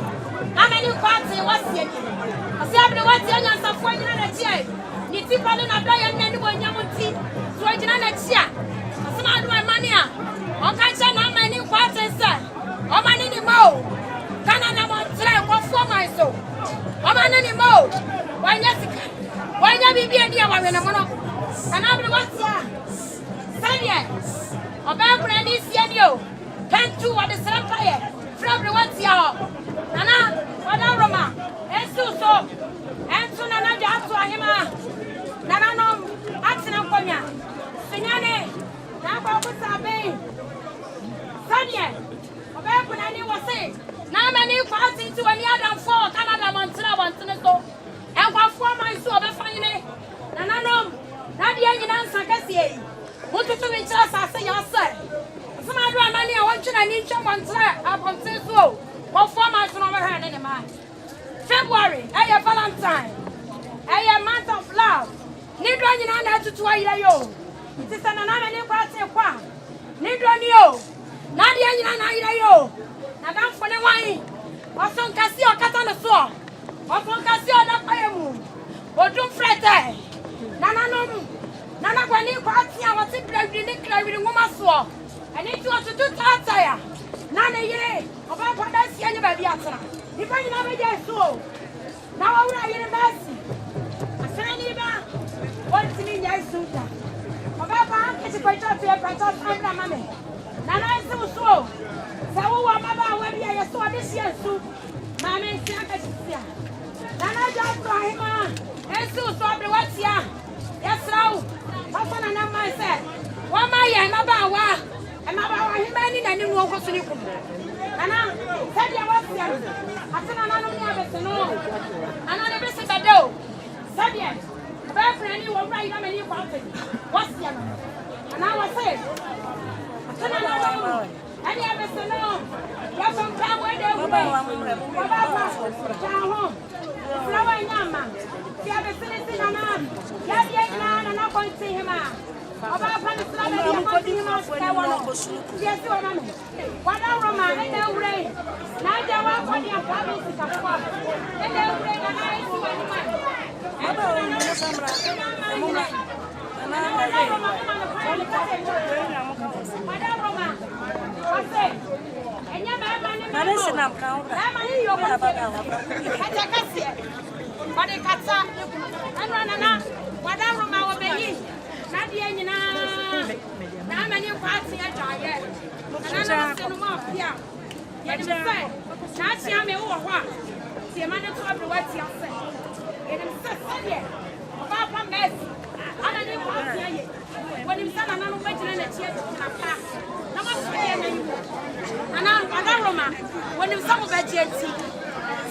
Amanin Kwarteng was here. I say, I'm the one telling us of one another chair. Niti Palo na Appiah and one Yamuti. So I did not chair. Some of my money. On Kacha Amanin Kwarteng, sir. Amanin Mo. Canada Montreal, what for my soul? Amanin Mo. Why, Jessica? Why not be a dear one? And I'm the one, sir. Sanya. About Brandy Sienio. Can't do what is Empire. From the what's your Nana, what Roma, and so, and soon another to Ahima, Nana, no, accident for ya. Sunyani, now for what's our bay. Sanya, about Into any other for Canada, Montana, so. And what for my soul, the family? Nanano, not the engine answer, Cassie. What to reach us, I say, yourself. Some other money, I want you to need someone upon say so. What for my son over her in mind? February, a Valentine, a month of love. Need one you know to 2 years. It is an anomaly party of one. Need one you. Not the engine yo. Madame for the wine. Or some Cassio cut on the floor. Or some Cassio that I am. Or don't fret. Nana, when you party, I was simply declaring woman swore. And it was to do Tartire. Nana, ye. About what I see anybody answer. If I never get so. Now I in a mercy. I say, what's in your suit? About it's a quite up to a quite up to mammy. Nana is so slow. So, Mama, when you saw this year, soup, Mammy, Nana just cry him on. And so, what's ya? Yes, no. Papa and myself. One my and about and about him and you know what's in you. Nana, tell you what's here. I said, I don't know. And I never said that though. Said yes. About any one right, I'm a new party. What's here? And I was saying, I said, I don't know. And you ever said no. You're from town where they were. Town home. Flower and Yama. You have a citizen and I'm. You have a man and I'm going to see him out. About Palestine, I'm going to see him out. Yes, you are. What a Roman, and they'll rain. Now they want for the apartments to come up. And they'll rain and I see what you want. And when him son and I'm waiting in a chair to pass. No more and I'm Roma. When him some of a jetty,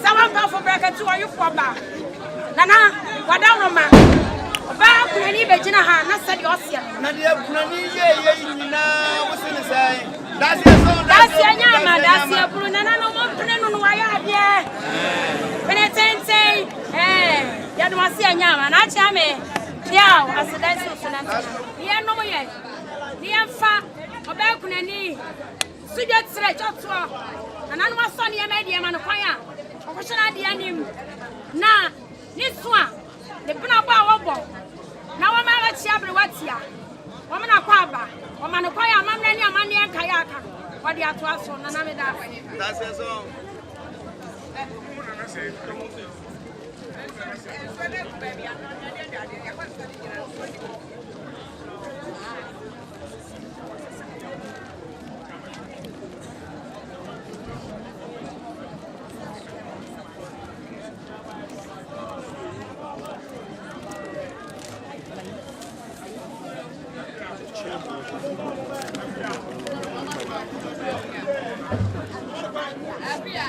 someone bound for breaker to you for back. Nana, what down Roma? Back when he begin a hand, not said your seal. That's your Yama, that's your Brunana, no more Brunano, why are you? When I say, eh, you must see a Yama, not Yame. Yeah, as a dance of Sunyani. Yeah, no way. The fat, a back on a knee. Sujet stretch up to her. And I was Sonny a medium and a fire. What should I do him? Now, this one, the Punapa. Now I'm at Shabri Watia. Woman of Papa, woman of Paya, Mamma, Money and Kayaka. What the Atwas on Namida. That's a song. Appiah.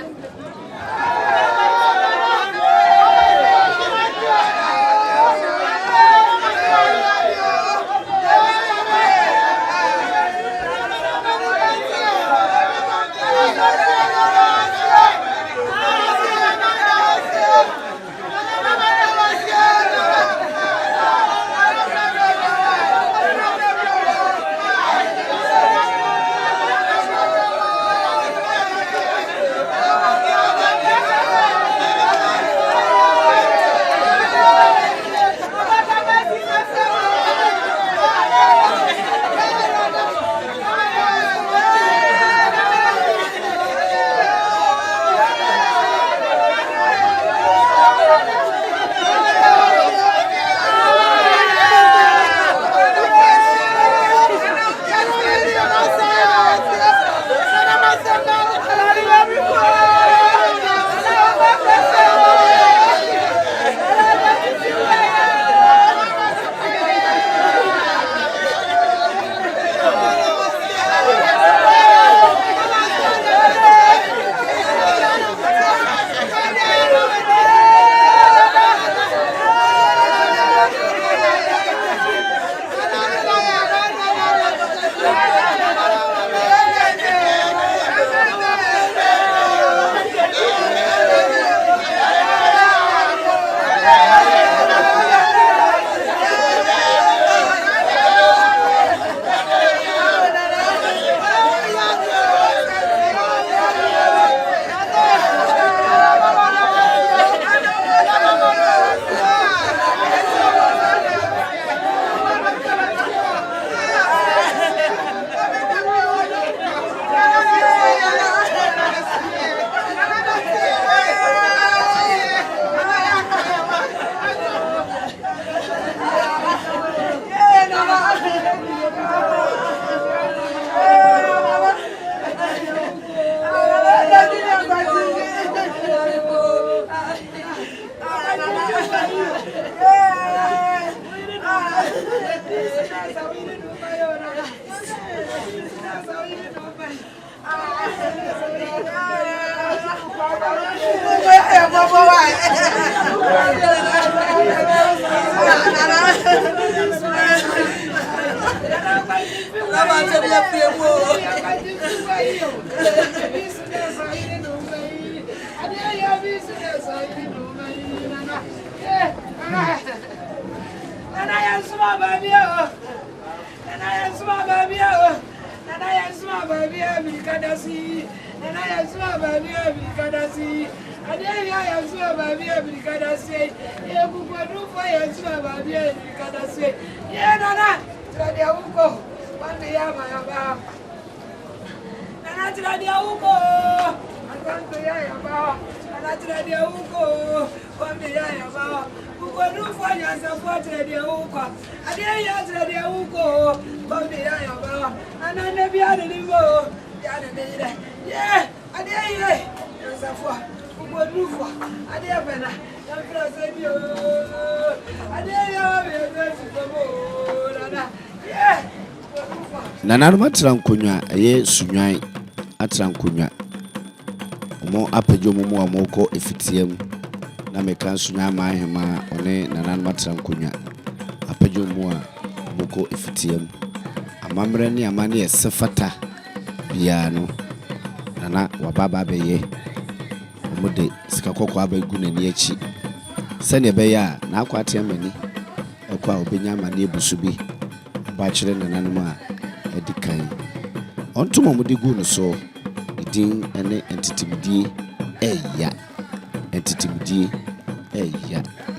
Nana matira nkonya eye Sunyani atira nkonya omo apejo mumu amoko efitiem na meka Sunyani hema one nana matira nkonya apejo mu a moko efitiem amamre ni amane esefata bia no nana wababa beye omode sika kokko abagu nani achi sene beya na akwate amani ekwa obenya amane ebusu bi ba kire nana no a edikan onto mudi gu no so idin ene entitimdie eya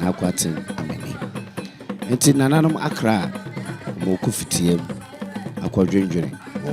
na Kwarteng amani enti nananom akra mo ku fitiem akwadwenjere wo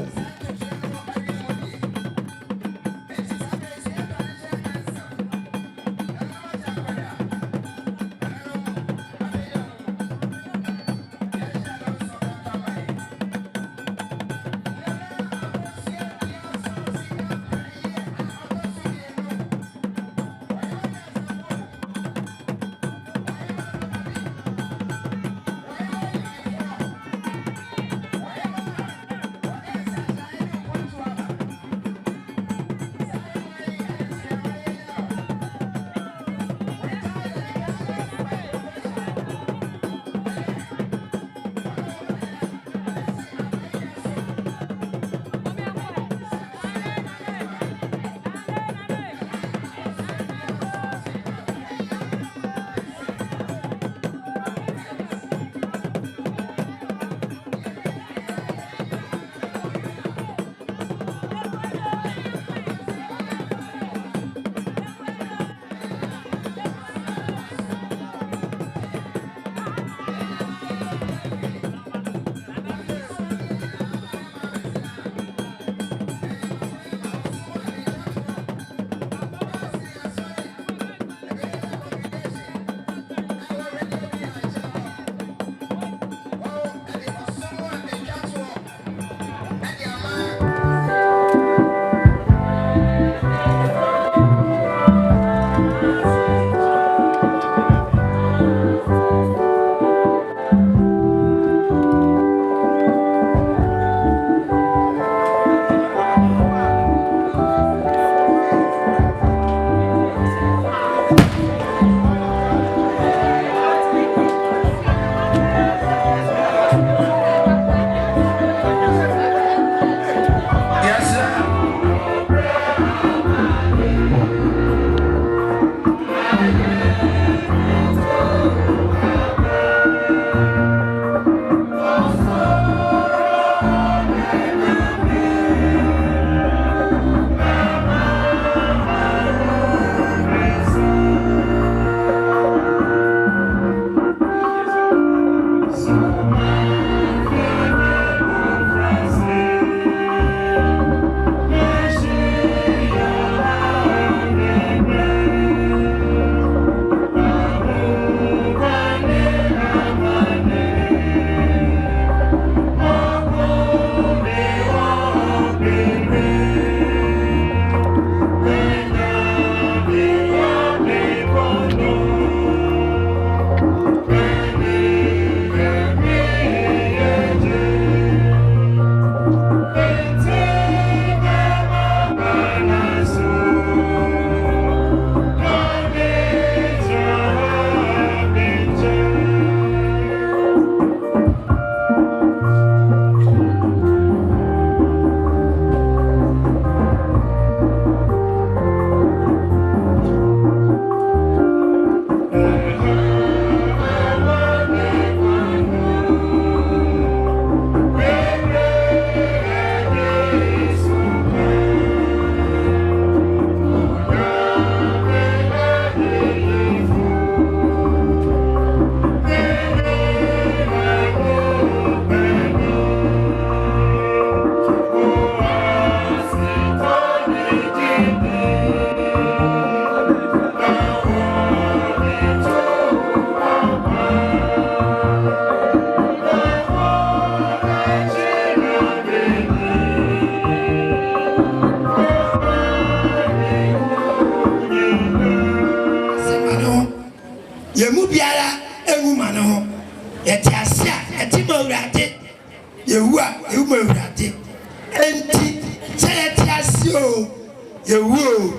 yewu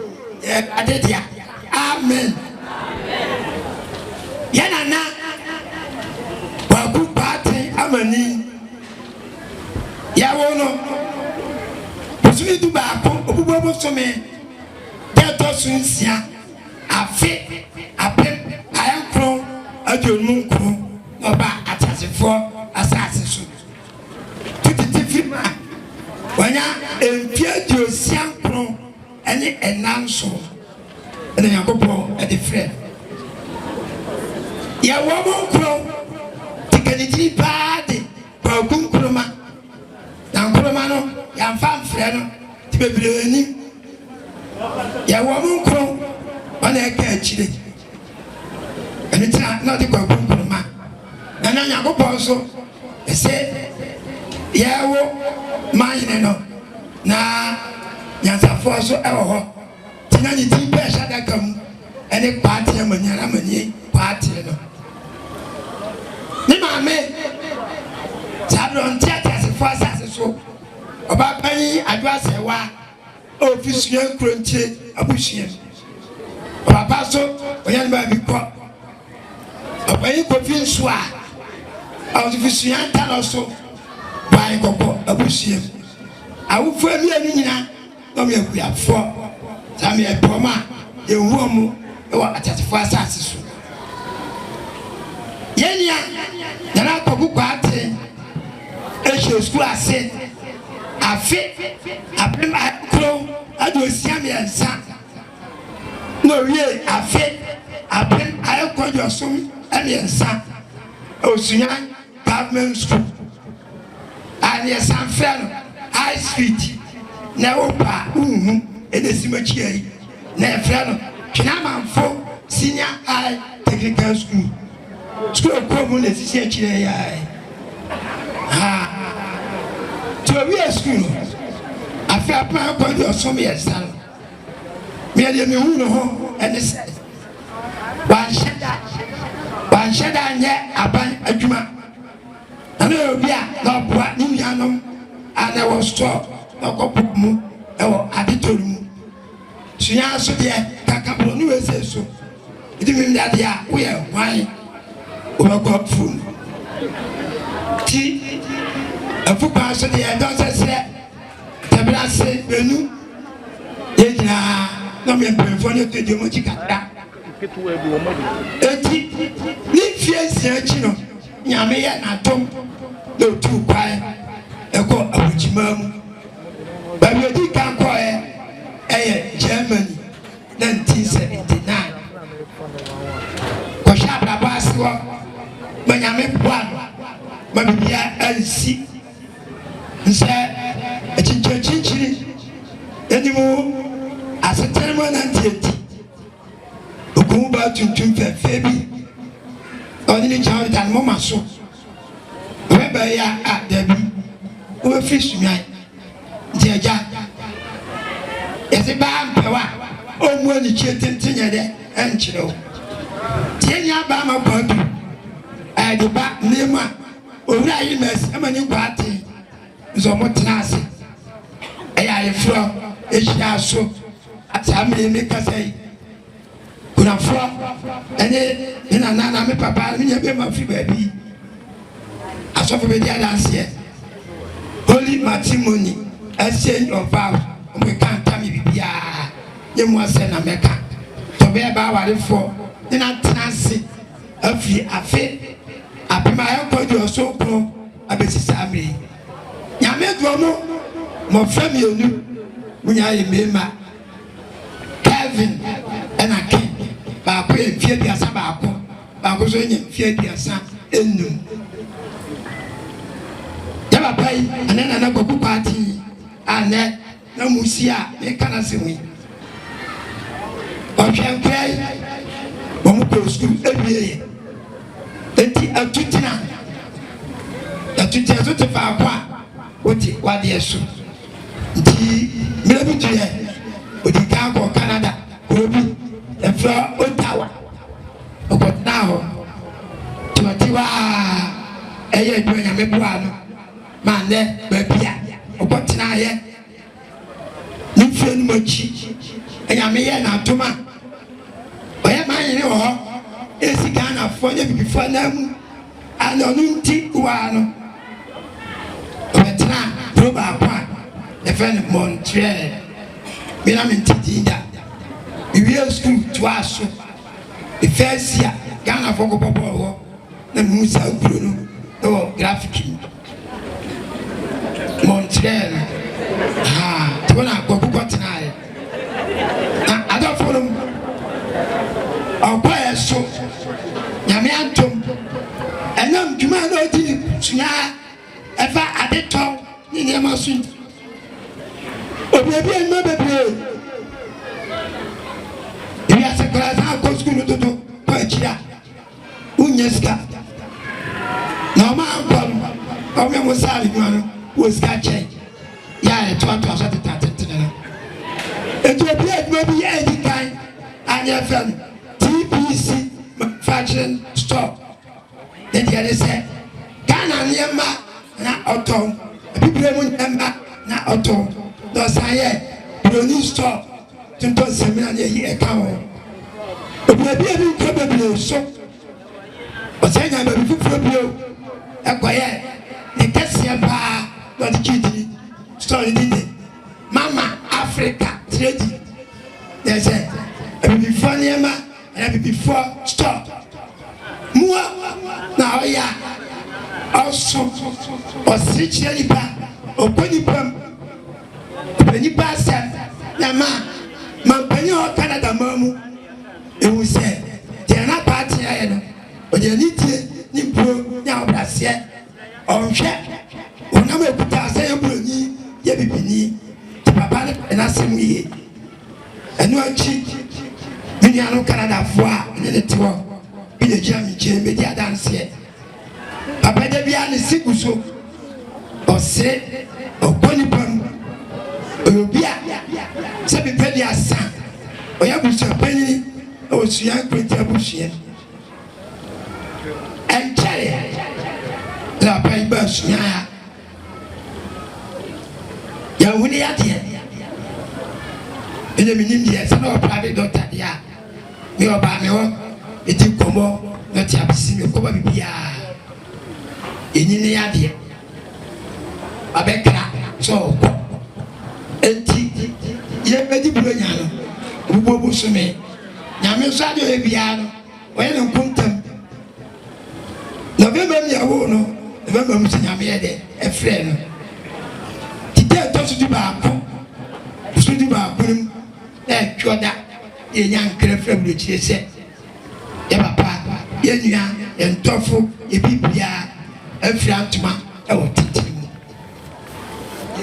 adedia amen yana na Kwaku Kwarteng Amanin yawo no posumi du ba ko obubo bosome deto sunsia afi apem ayankro adwonunkro oba atasefo asase so tititifima wanya empia diosiankro ene enanso ene yakopo ede frɛ yawo monkro tikaniti paade Kwaku nkroma na nkroma no yamfa mfrɛ no tibebreni yawo monkro wana eka achire ene tira na de Kwaku nkroma na yakopo so ese yawo mayine no na Nyansapo so ewo ho tina ni ti be shada kam ene Kwarteng Amanin Kwarteng no ni mame sabron tiata se force so oba pani adwa sewa office yan kronche abushie papa so oyan ba bi ko obayi ko fin so a office yan ta so bai ko abushie awufo mi ani nyina no me akuafo ta me epoma ewu mu e wa atasefo asase so yenia na Kwaku Kwarteng e school ase afi apem akro adosia me ensa no wie afi apem ayekọ josum ene ensa o Sunyani government school and yes am fair high street na opa ene simachi ai na fair no Kinamanfo senior high technical school ko mo na sisi akire ya to we school afia pa ko do so me san me de me hu no ho ene se ban sheda nye aban adwuma na obi a na boa ni nuanom ana wo store na ko mu e wo aditoru mu sunya so de kakabro ni we se so idi me nda de a wo ye hwan o go phone ti afu pa so de don se tabrase benu yejina no me penfo ne to de mo chikata eti ni fiesi achi no nyame ye na tom no tu kwai e ko abujima mu ba bi di kan ko Germany 1979 ko shabra baswo manyame bwano mabibia ansi nse echinchiri enimu asetere mo nantieti okumu ba tuntum febi oni ni jawo dan mo maso weba ya dabi o fi Sunyani jeja ese ba mpewa o mu ani chetentenye de enchiro tienya ba ma kwadu de ba nema owura yi mes Amanin Kwarteng zo mo tenase eya yefro ehia so atame me kasai kuna fro ene ina na me papa me be ma fi baby asofo be dia dance holy matrimony exchange of vows we can't tell me bibia ye mo ase na meka to be ba ware fo ina tenase afi apima yakọ di osokun abesisa amiri nyame duomo mo fami onu munya ye mema Kevin ena Ken ba ko e fie biasa ba ko so nye fie biasa enum ya ba pai anena na Kwaku Kwarteng ane na musia me kana semi o hwenkwai mo mo ko school ebiye enti atutina so te fa kwa oti wade eso nti mrebu tuye odi ka ko Canada obi efra Ottawa okotna ho tiwa eye duanya mebua no ma ne babia okotna ye ni fie no machi Yamia Natuma. I am my Ghana for before them. I don't think one. But now, Proba, the friend of Montreal. Benamin Tidida. We will school to us. The first year, Ghana for Bobo, the Musa Bruno, or graphic. Montreal. Ah, to one I go tonight. I don't follow. I'll buy a soap. Yamiantum. And I'm Jumano Sunya. Ever at the top, in Yamasun. Oh, baby, and my baby. If you have a class, I'll go school to do Pachia. Unyaska. No, my uncle, or me was Salimano, was catching. Yeah, it was at the time. It will be maybe any kind and your friend TPC fashion store. Then the other said, Ghana Yama, not autumn, people Yama, not autumn. Thus I hear, Brony store to do seminar year account. But maybe probably so. But saying I'm a bit for you, a quiet, the Cassia bar, not the kitty, story did it. Mama, Africa. They said, I will be funny, and I will be before stop. More now, yeah. Also, or switch any back, or penny pump, penny pass, Yama, Mampenny Canada, Mamu. It will say, they are not party, or they need to now, that's yet. On check, when I'm a put out, say, you Papa and I say me, and no cheat. Many are no Canada for the tour. Be the German chamber, dance here. Papa de Bian is sick so, or say, or Bonnie Pum, or Bia, Sabi Pedia San, or Yabusa Penny, or Suyan Great Yabusian. And Cherry, La Pai Bus, Nya. Yawuni ati ene minim die se no private doctor dia me oba me ho eti komo na ti abisi me ko ba bibia enini ya die abekra so ko enti ye bedi bro nya no bubo busu me nya me so ade e bia no oye no kuntam na be me ya wo no be me mu nya me ye de e frɛ no Sudi Bakum, that Joda, a young crafter which is said, Papa, Yenya, and Tofu, a Bibia, a Frantuma, or Titim.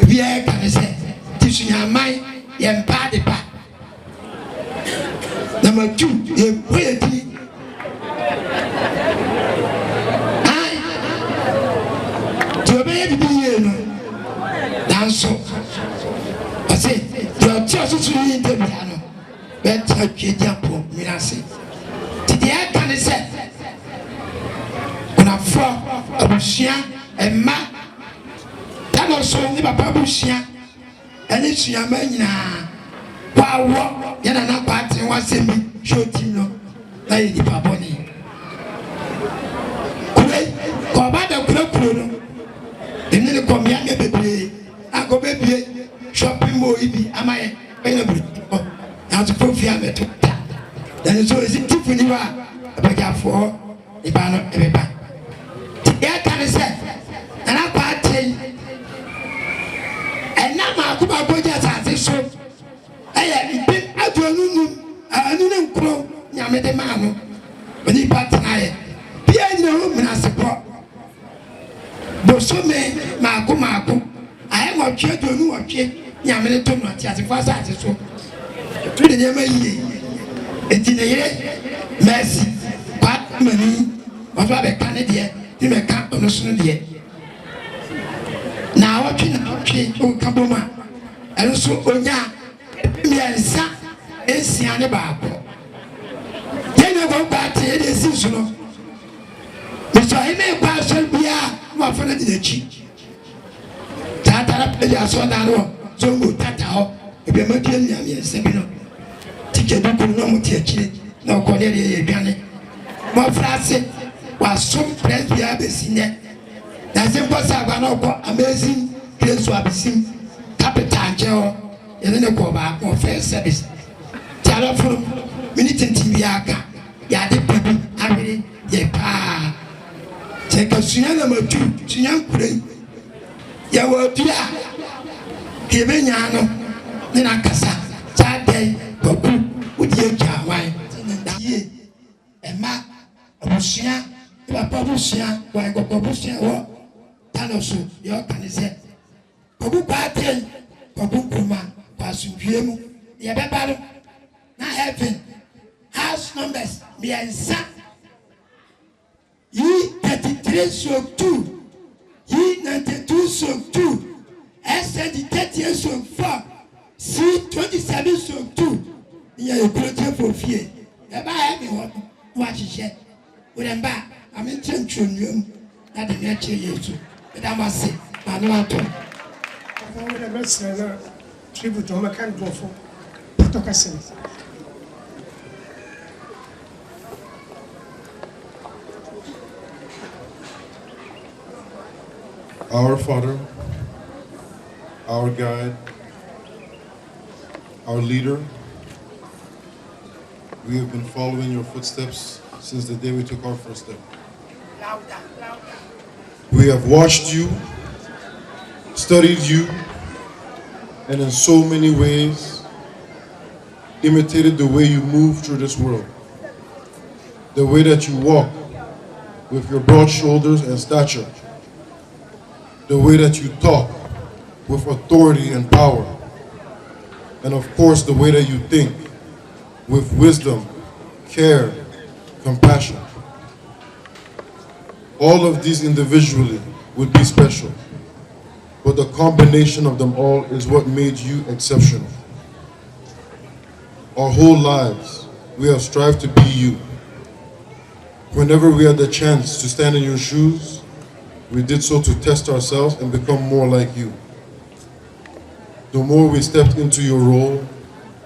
If you can say, Sunyani, and Padipa. Number 2, a poetry. To obey the so I say, your church is really in the piano. Better get your poor Minasi. Today, I can say, when I fall, a Bushia and Ma, that also only my Babushia, and it's your man. Wow, you're not parting once in me, short you know, like the Baboni. Go back the clock, and then come here, baby. I go baby shopping more ibi am I now to prove you met then so is it Tiffany wa abega for ibano ebeba ya can say and I party and now ma ko ba boja sa so eh bi adonu anu ne nkro nyame de ma no oni party na ye bia ni ho mina se ko bo so me ma ko I am a kid, you know, a kid, Yamini Toma, as if I said so. To the name of ye, it's in a year, Mercy, but money, or rather Canadian, you may come on a Sunday. Now, what can I change on Kabuma? And also, Onya, me and Sa, and Siana Babo. Then I go back to the season. Mr. Hene, Pastor, we are more for the cheek. Tata, I saw that. So good, Tata, if you're making me a Sabino. Jeduku no mutiachi no kole de yane mo frase was some press bi abesine na se mposa agba no ko amazing grace to abesim capital jeo yene ne ko ba mo first service tiara from minute tv aka ya de baby abiri ye pa cheka sunyana matu sunyan kure ya wodia kebe nyano ne na kasa chade Kwaku odi jawai tie ema obusia papa obusia wa Kwaku obusia wo tanoso yo kanise Kwaku Kwarteng Kwaku kuma kwasumpiemu ye bebalo na heaven house numbers miensa yi 33/2 yi 92/2 SND 30/4 C27/2 yeah, you put it for fear. Never have you watch it. With back, I'm in tension. That the nature you too. But I must say, I know how to. I want to make a tribute to my kind of for Patokasin. Our Father, our guide, our leader, we have been following your footsteps since the day we took our first step. We have watched you, studied you, and in so many ways imitated the way you move through this world. The way that you walk with your broad shoulders and stature. The way that you talk with authority and power. And of course, the way that you think, with wisdom, care, compassion. All of these individually would be special, but the combination of them all is what made you exceptional. Our whole lives, we have strived to be you. Whenever we had the chance to stand in your shoes, we did so to test ourselves and become more like you. The more we stepped into your role,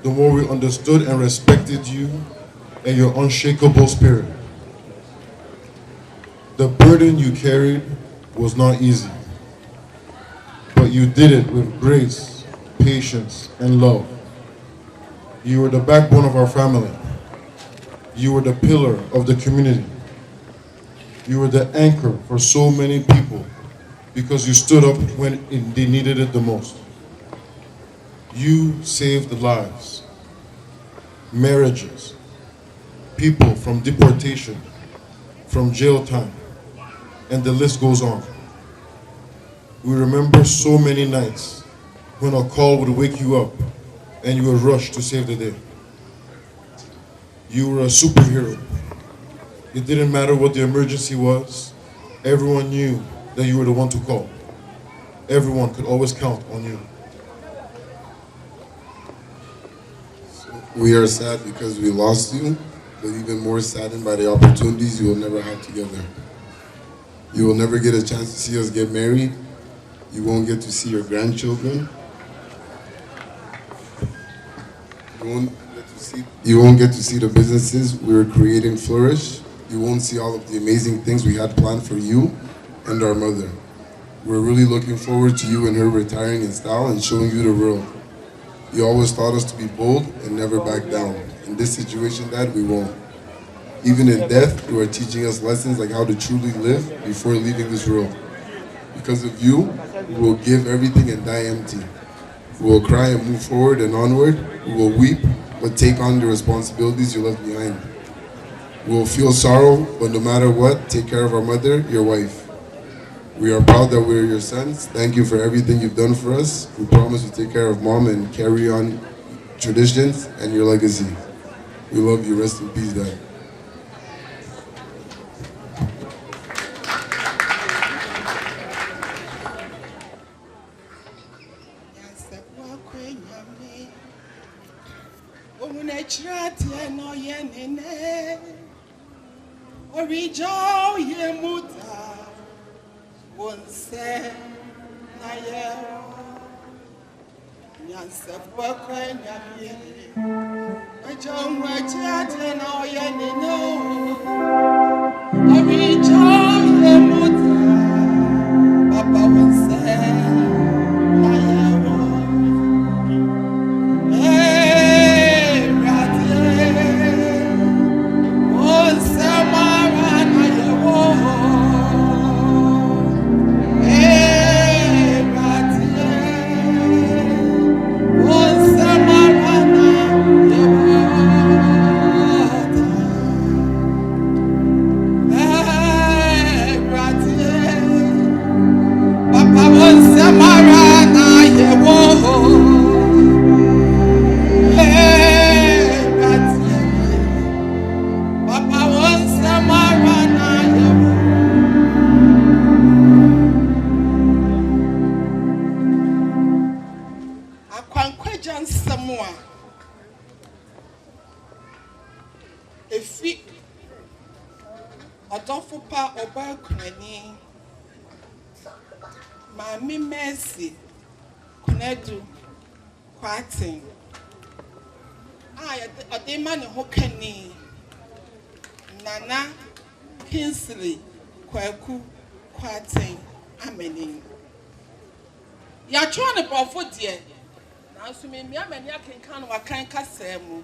the more we understood and respected you and your unshakable spirit. The burden you carried was not easy, but you did it with grace, patience, and love. You were the backbone of our family. You were the pillar of the community. You were the anchor for so many people because you stood up when they needed it the most. You saved lives, marriages, people from deportation, from jail time, and the list goes on. We remember so many nights when a call would wake you up and you would rush to save the day. You were a superhero. It didn't matter what the emergency was. Everyone knew that you were the one to call. Everyone could always count on you. We are sad because we lost you, but even more saddened by the opportunities you will never have together. You will never get a chance to see us get married. You won't get to see your grandchildren. You won't get to see the businesses we were creating flourish. You won't see all of the amazing things we had planned for you and our mother. We're really looking forward to you and her retiring in style and showing you the world. You always taught us to be bold and never back down. In this situation, Dad, we won't. Even in death, you are teaching us lessons like how to truly live before leaving this world. Because of you, we will give everything and die empty. We will cry and move forward and onward. We will weep, but take on the responsibilities you left behind. We will feel sorrow, but no matter what, take care of our mother, your wife. We are proud that we're your sons. Thank you for everything you've done for us. We promise to take care of Mom and carry on traditions and your legacy. We love you. Rest in peace, Dad. Nyansapo Kwarteng. Adema ne hokani. Nana Kinsley Kwaku Kwarteng Amanin. Ya chone bofo die. Na so me amani akenkan no wakan kasa mu.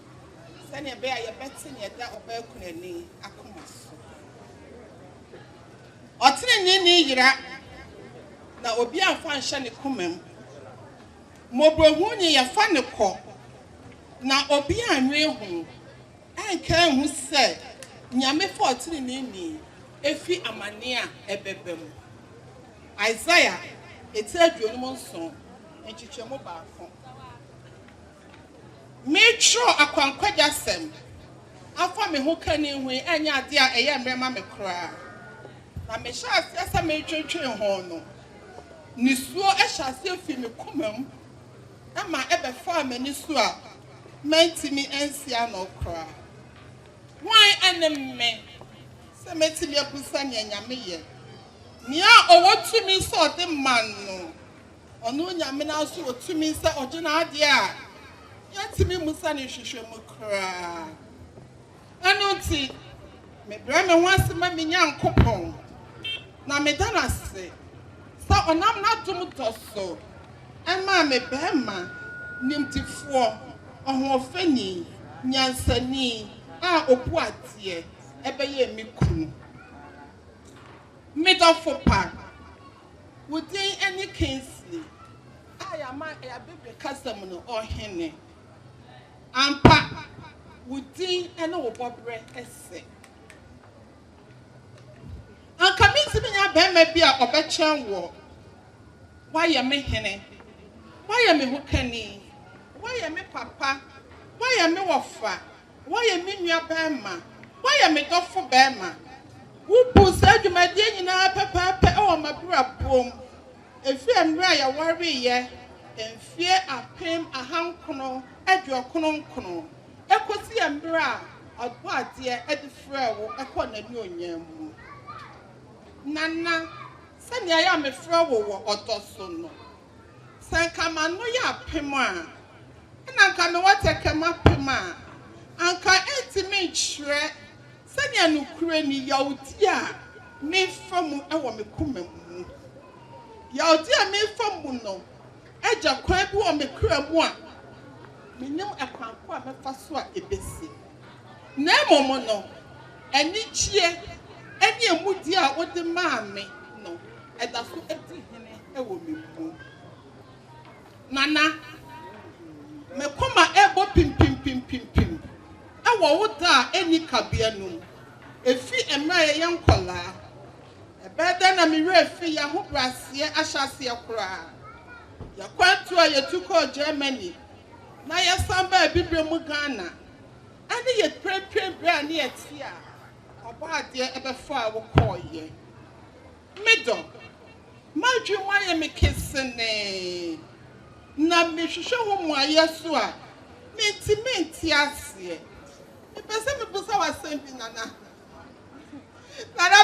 Sane be aye beti ne da obakunani akomaso. Otene ni yira na obi amfa nhye ne komam. Mobrohunye ya fa ne ko na obi anwe hu anka hu se nyame 14 ni efi amane a ebebem Isaiah etaduonum nso enchichemo baafo metro akwankwaja sem afa me ho kani hu anya ade a eye mrema me kra na me sha asa me twetwe ho no nisuo ehase fi me komam ama ebe fa mani so a mentimi ensia no kra why enemme se metimi abusa ne nyame ye nia owotumi so de man no ono nyame na so otumi se ogina ade a yatimi musa ne hwehwe mu kra anoti me bra me wanse ma me nyankopon na me dana se sa onam na dum toso Ama me bema nimtifo ohofani nyansani a opuatie ebeye mi kunu midofo pa wudin any Kinsley ayama ya bebe kasam no ohene ampa wudin ene wo bobre ese anka mi ti nya bema bia obechan wo why me hene why am me hokani why am me papa why am me wofa why am me nua bema why am me dofo bema wo pusa adwumade nyina papa e wo mabra bom efi amra ya ware ye enfie apem ahankono adwokono nkono ekosi amra odbo ade edifra wo ekona ni onyam nana sani aya me fra wo odoso no sankama no ya pema na nka me wateke mapema anka entimi chre sani anukure ni yaudi a me famu ewo me komam yaudi a me famu no eja kwan bi wo me kra mu a menim ekwanko a mefa so a ebesi na momo no eni chie eni emudi a wode maame no eda so edi hene ewo me mu nana me koma ebo pim ewo woda eni kabia no efi emra ye yankola ebeda na me refi ya ho brase ahyase kora ya kwantu a yetuko Germany na ya samba bibre mu Ghana ani ye prepare bra na yeti a obade ebefa wo koye mido madwu wa ye me kesene na me hwehwe ho mu ayeso a menti ase e pese me busa wasembi nana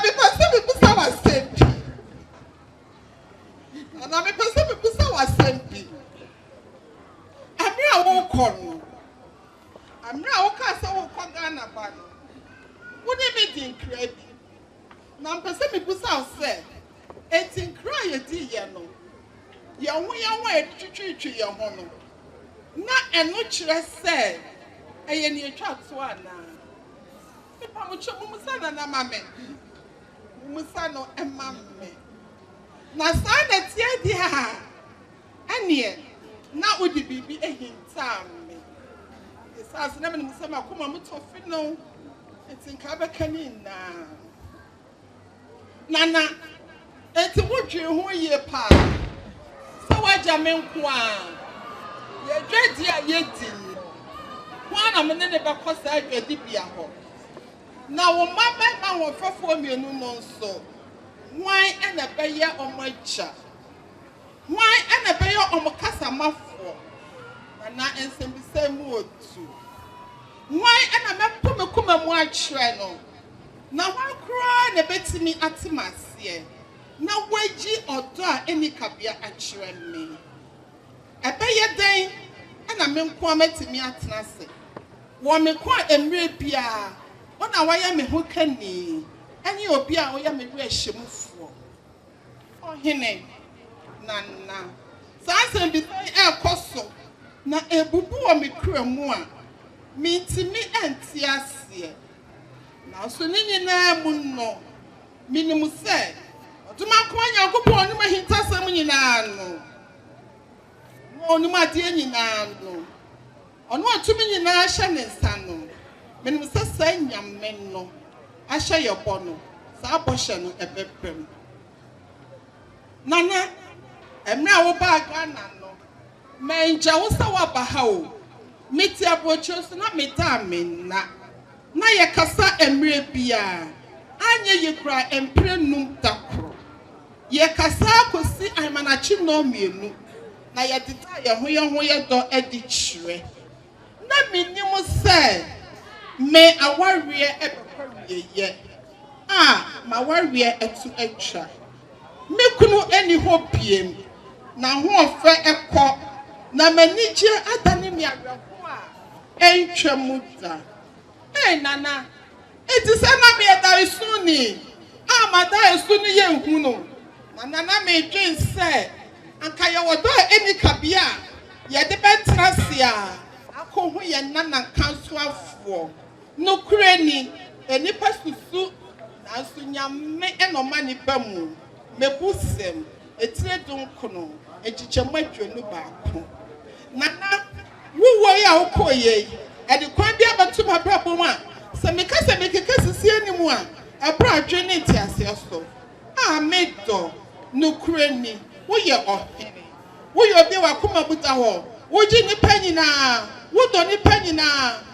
me pese me busa wasembi nana me pese me busa wasembi ami a wo kono I'm now castle Ghana bano. Wouldn't be in credit. Now, Pacific was out said, it's in cry a dear no. Young way to treat your honor. Not a much less said, I am your chat's one now. If I'm a Musana and Mamma, Musano and Mamma. Now, sign that dear, and yet, now would it be a hint time. It's as never some come to no, it's in Cabacanin now. Nana, it's a wood you who ye pa. So I jamen quan. Ye dread ye yeti. One a minute because I get dipia ho. Now, my man will perform you no so. Why and a bayer on my cha? Why and a bayer on my casa mafo? And I am the same word too. Why and I put me come and watch no. Now one cry and a bit to me at Masia. Now wedgie or door any cabia at me. A bayer day and I mean quame to me at Nasi. One me quite a rapia. One hour I am a hookany. And you be a way I may wear shim for. Oh, Hene. Nana. So I said, be a cosso. Na ebubu me kura mu a me ntimi anti ase na so nyina mu no minimu se otuma ko anya gopo onu mahinta sam nyina no onu ma de nyina no onu atumi nyina hye ne nsa no minimu se nyame no ahye yobo no sa abohye no ebepem nana emra wo ba Ghana no menja wo sa wa ba ha o meti abocho so na metame na ye kasa emre bia anye ye kura empre num takro ye kasa kosi amanachi no mienu na ye dita ye ho ye do edi chire na minim se me awarie ebekorie ye ma warie etu etwa me kunu eni ho biem na ho ofe ekọ na manije adani mi awerho a entwamuda nana eti se na me da isuni amada isuni ye hu no nana me dwen se anka ye wodo eni kabia ye de betrasia akohu ye nana kanso afo no kurani eni pasusu na sunyame enoma ni bamu mebusem etire dunkono echichemadwenu baako nana wo ya okoye e de kwan bia batum abrabom a se mekeka sisi animu a ebra adwene ti aseso medo no kurani wo ye ohene wo ye obi wakoma buta ho wo ji ni panyina wo do ni panyina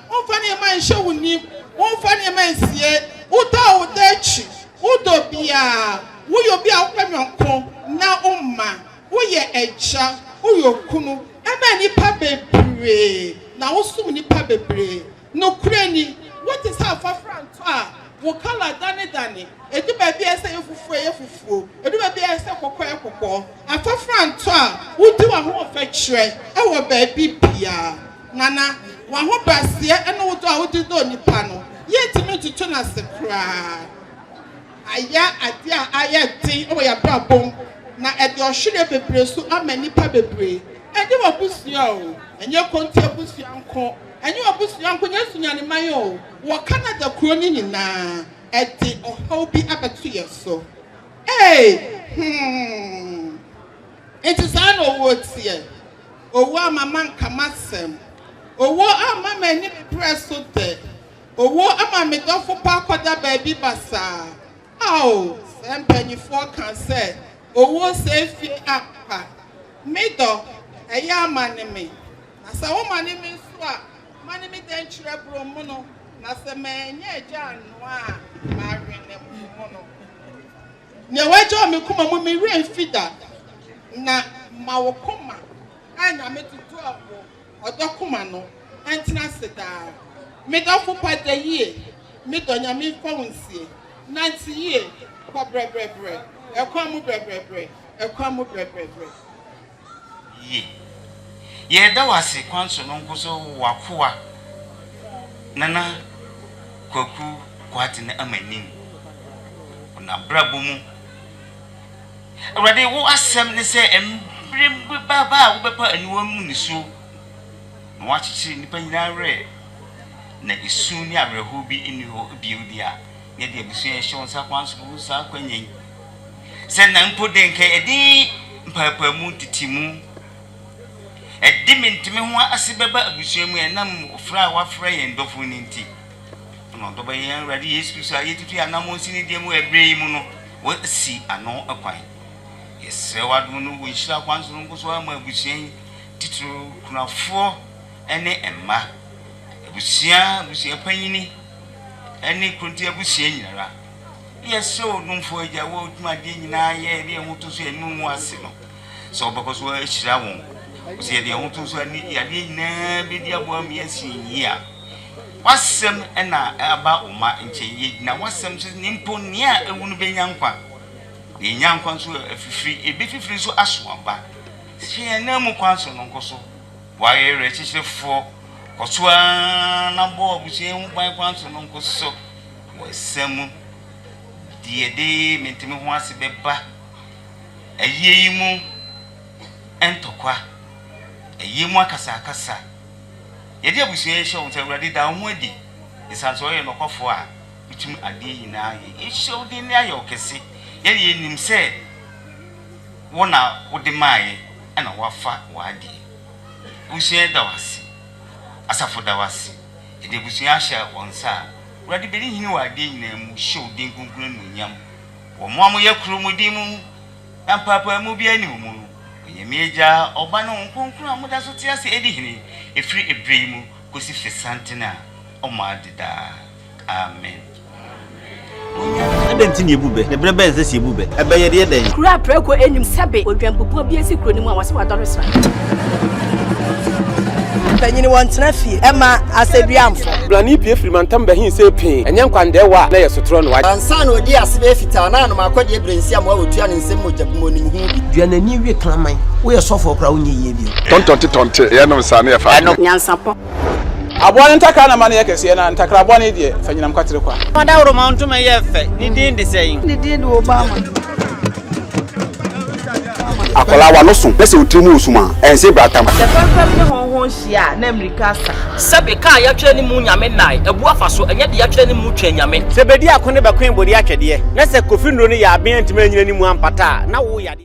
wo fa ne man hye woni wo fa ne man sie wo da wo dachi wo do bia wo ye obi a wo na umma wo ye echa wo ye kunu ebe ni pa bebre na wo sum ni pa bebre no kurani what is how for front a wo kala dane edu ba bia se yefufuo edu ba bia se kokko afa front a wo di wa ho fa kire e wo ba bibia nana wa ho basie e no wo do a wo di do nipa no ye timi tutu na se kra aya adia aya tin o ya brabom na e de ohwere bebre so amani pa bebre e de wabusua o enye Kontire busua nko enye wabusua nko nya Sunyaniman o wo Canada kuro ni nyina e de ohaw bi abeto yeso enti sa no wo tie owo amama nkamasem owo amama ni preso de owo amama dofo pa koda ba bi basa sempanyifo kan say owo se fi apa mido eya manime na sa wo manime so a manime den chire bro mu no na se menye eja anu a ma rene mu no ne wajo me kuma mu me re fida na ma wo kuma anya metutu abo odokuma no entina seda me dofo pa de yie me do nya me fa wonsie nanti yie kwa brebre ekwamu brebre ye da wase kwanso no nkuso wakoa Nana Kwaku Kwarteng Amanin. Na brabomu. Already wo asem ne say baba wo bepa aniwa mu ni so. Na wachichi nipa nyina re. Na isu ni abreho bi eni ho biudi a. Ne de abusu e hye onsa kwanso sa kwanyen. Se na mpo denke edi mpapa mu titimu. Edi mentime ho asebeba abusu mu enam ofra wafra yen dofo ni nti. No do ba yen ready Yesu so ayetitu anamo sini de mu ebrei mu no wo si ano akwan. Yes wadu no wo hira kwanso no so ama abusuan titru kunafo ene emma. Abusuan panyini ene kunti abusuan nyara. Yes so numfo aja wo tuma de nyina ye de ho to so enu mu ase no. So bako so hira won. Se de ho to so ani ya de nyina be di abo am yesi yi a. Wasem ena aba uma nche na wasem so nimpo nia ewunu benya nkwa. De nya nkwa so afifiri ebififiri so asoaba. Se na mu kwanso no nkoso. Wa ye rechichefo kosoa na bo abusie hu ban kwanso no nkoso. Wasem de mentimi ho ase beba. Ayeyi mu entokwa. Ayeyi mu akasa. Yedi abusuye hye wonte awurade da ho adi isanso ye nokofo a bitum ade yina ye hye wode ne aye okese ye ye nim se wona wode maaye ana wafa wade busuye da wase asafo da wase yedi abusuye hye wonsa awurade beri hini wade yina mu hye wode nkunkun no nyam wo mo amoye kurumudi mu ampapa mu bi ani mu Yemieja obano nkunkun amuda so tiase edi hini efiri ebremu kosi fesantina omadida amen. Adenti ni ebube ne brebe nse si ebube ebeye de den kura preko enim sebe odwampopo bi esi kuro ni mu a wase wadoro sra Panyini wantena fie ema aseduamfo blani pie firi mantam bahin se pin enye nkwande wa na yesotro no wa ansa na odi asebe fita na no makodi ebrensi am wa otua ne nsem mojabumo nim hu bi duanani wie klaman wo ye sofo okra wo nye ye bi tontonte ye no nsa na ye fa Nyansapo abone ntakra na mane ye kese na ntakra abone die fanyinam kwatere kwa wada woro ma ntoma ye fe ni din de sei ni din de Obama akola wa no so pese otrimu osuma ense bratam se pempem ne honhon hia na America sa sebe ka ya twa ni mu nyame nai ebu afa so enye de ya twa ni mu twa nyame se bedi akone bakwen bodi atwede na se kofi nro ni ya aben ntime nyina ni mu ampata na wo ya